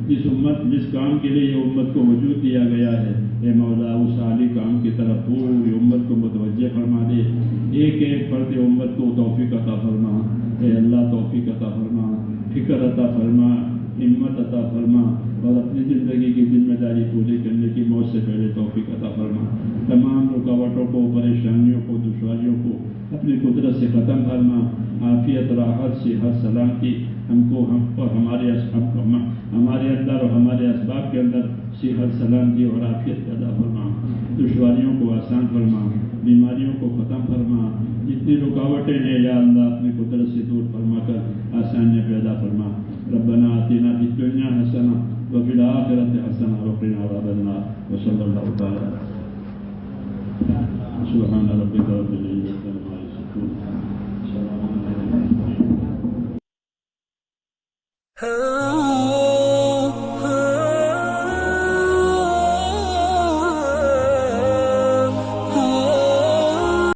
A: جس کام کے لیے یہ امت کو وجود دیا گیا ہے، اے مولا اس عالی کام کی طرف پوری امت کو متوجہ فرما دے۔ ایک ایک فرد امت کو توفیق عطا فرما، اے اللہ توفیق عطا فرما، فکر عطا فرما، ہمت عطا فرما، اور اپنی زندگی کی ذمہ داری پوری کرنے کی موت سے پہلے توفیق عطا فرما۔ تمام رکاوٹوں کو، پریشانیوں کو، دشواریوں کو اپنی قدرت سے ختم فرما، عافیت، راحت، صحت، سلامتی ہم کو اور ہمارے اندر اور ہمارے اسباب کے اندر صحت سلامتی اور عافیت پیدا فرما، دشواریوں کو آسان فرما، بیماریوں کو ختم فرما، جتنی رکاوٹیں ہیں یا اللہ اپنی قدرت سے دور فرما کر آسانیاں پیدا فرما۔ ربنا آتنا فی الدنیا حسنہ وفی الآخرۃ حسنہ وقنا عذاب النار وصلی اللہ تعالی سبحان ربک رب العزۃ عما یصفون سلام علی المرسلین۔